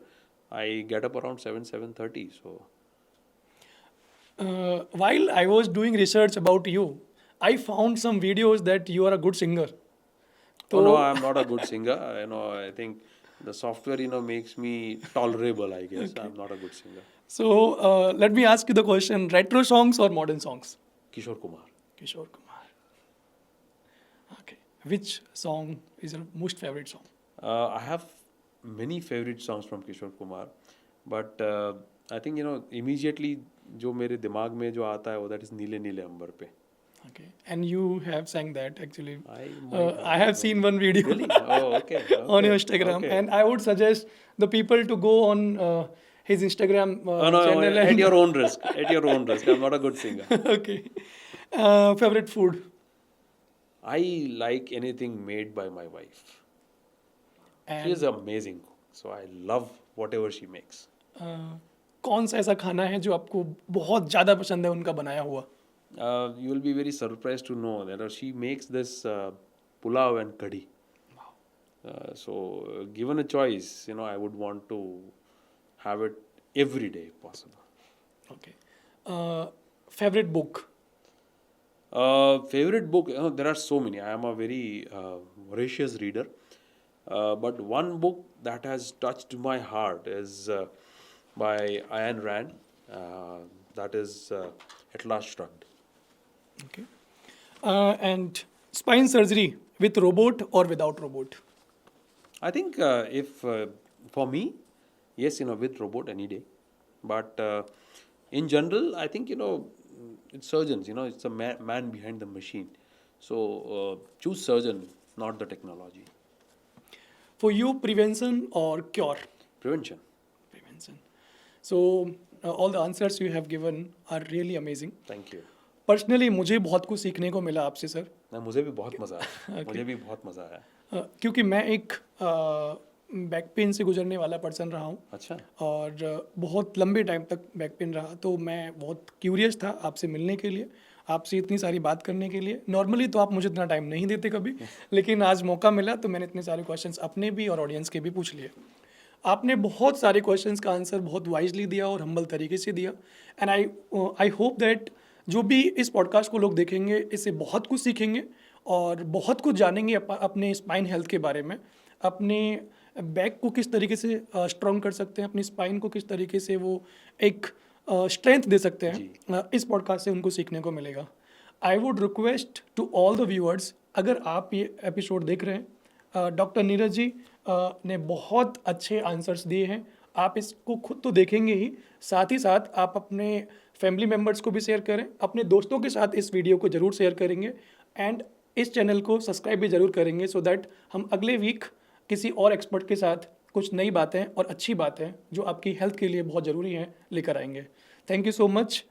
I get up around 7:30. So While I was doing research about you, I found some videos that you are a good singer. oh no, So, I'm not a good singer. I think the software makes me tolerable. I guess I'm not a good singer. let me ask you the question: retro songs or modern songs? Kishore Kumar. Kishore Kumar. Okay. Which song is your most favorite song? I have many favorite songs from Kishore Kumar, but I think immediately जो मेरे दिमाग में जो आता है वो that is नीले नीले अंबर पे. Okay. And you have sang that actually. I I have seen one video Really? Oh, okay. on your Okay, Instagram, okay. and I would suggest the people to go on his Instagram Oh, no, channel. at And your own risk. At your own risk. I'm not a good singer. okay. Favorite food? I like anything made by my wife. She And is amazing cook, so I love whatever she makes. कौन सा ऐसा खाना है जो आपको बहुत ज़्यादा पसंद है उनका बनाया हुआ? You will be very surprised to know that she makes this pulao and kadhi. So, given a choice, I would want to have it every day if possible. Okay. Favorite book? Favorite book? There are so many. I am a very voracious reader. But one book that has touched my heart is by Ayn Rand. That is At Last Shrugged. Okay. And spine surgery with robot और without robot? I think if for me, yes, with robot any day. But in general, I think it's surgeons. It's a man behind the machine. So choose surgeon, not the technology. For you prevention और cure? Prevention. Prevention. So all the answers you have given are really amazing. Thank you. Personally मुझे बहुत कुछ सीखने को मिला आपसे sir. ना मुझे भी बहुत मज़ा आया। मुझे भी बहुत मज़ा आया। क्योंकि मैं एक बैक पेन से गुजरने वाला पर्सन रहा हूँ अच्छा। और बहुत लंबे टाइम तक बैक पेन रहा, तो मैं बहुत क्यूरियस था आपसे मिलने के लिए, आपसे इतनी सारी बात करने के लिए। नॉर्मली तो आप मुझे इतना टाइम नहीं देते कभी, लेकिन आज मौका मिला तो मैंने इतने सारे क्वेश्चंस अपने भी और ऑडियंस के भी पूछ लिए। आपने बहुत सारे क्वेश्चंस का आंसर बहुत वाइजली दिया और हम्बल तरीके से दिया। एंड आई होप दैट जो भी इस पॉडकास्ट को लोग देखेंगे इससे बहुत कुछ सीखेंगे और बहुत कुछ जानेंगे अपने स्पाइन हेल्थ के बारे में, अपने बैक को किस तरीके से स्ट्रॉन्ग कर सकते हैं, अपनी स्पाइन को किस तरीके से वो एक स्ट्रेंथ दे सकते हैं। इस पॉडकास्ट से उनको सीखने को मिलेगा। I would request to all the viewers, अगर आप ये एपिसोड देख रहे हैं, डॉक्टर नीरज जी ने बहुत अच्छे आंसर्स दिए हैं। आप इसको खुद तो देखेंगे ही, साथ ही साथ आप अपने फैमिली मेम्बर्स को भी शेयर करें, अपने दोस्तों के साथ इस वीडियो को ज़रूर शेयर करेंगे एंड इस चैनल को सब्सक्राइब भी ज़रूर करेंगे, सो दैट हम अगले वीक किसी और एक्सपर्ट के साथ कुछ नई बातें और अच्छी बातें जो आपकी हेल्थ के लिए बहुत ज़रूरी हैं लेकर आएंगे। Thank you so much.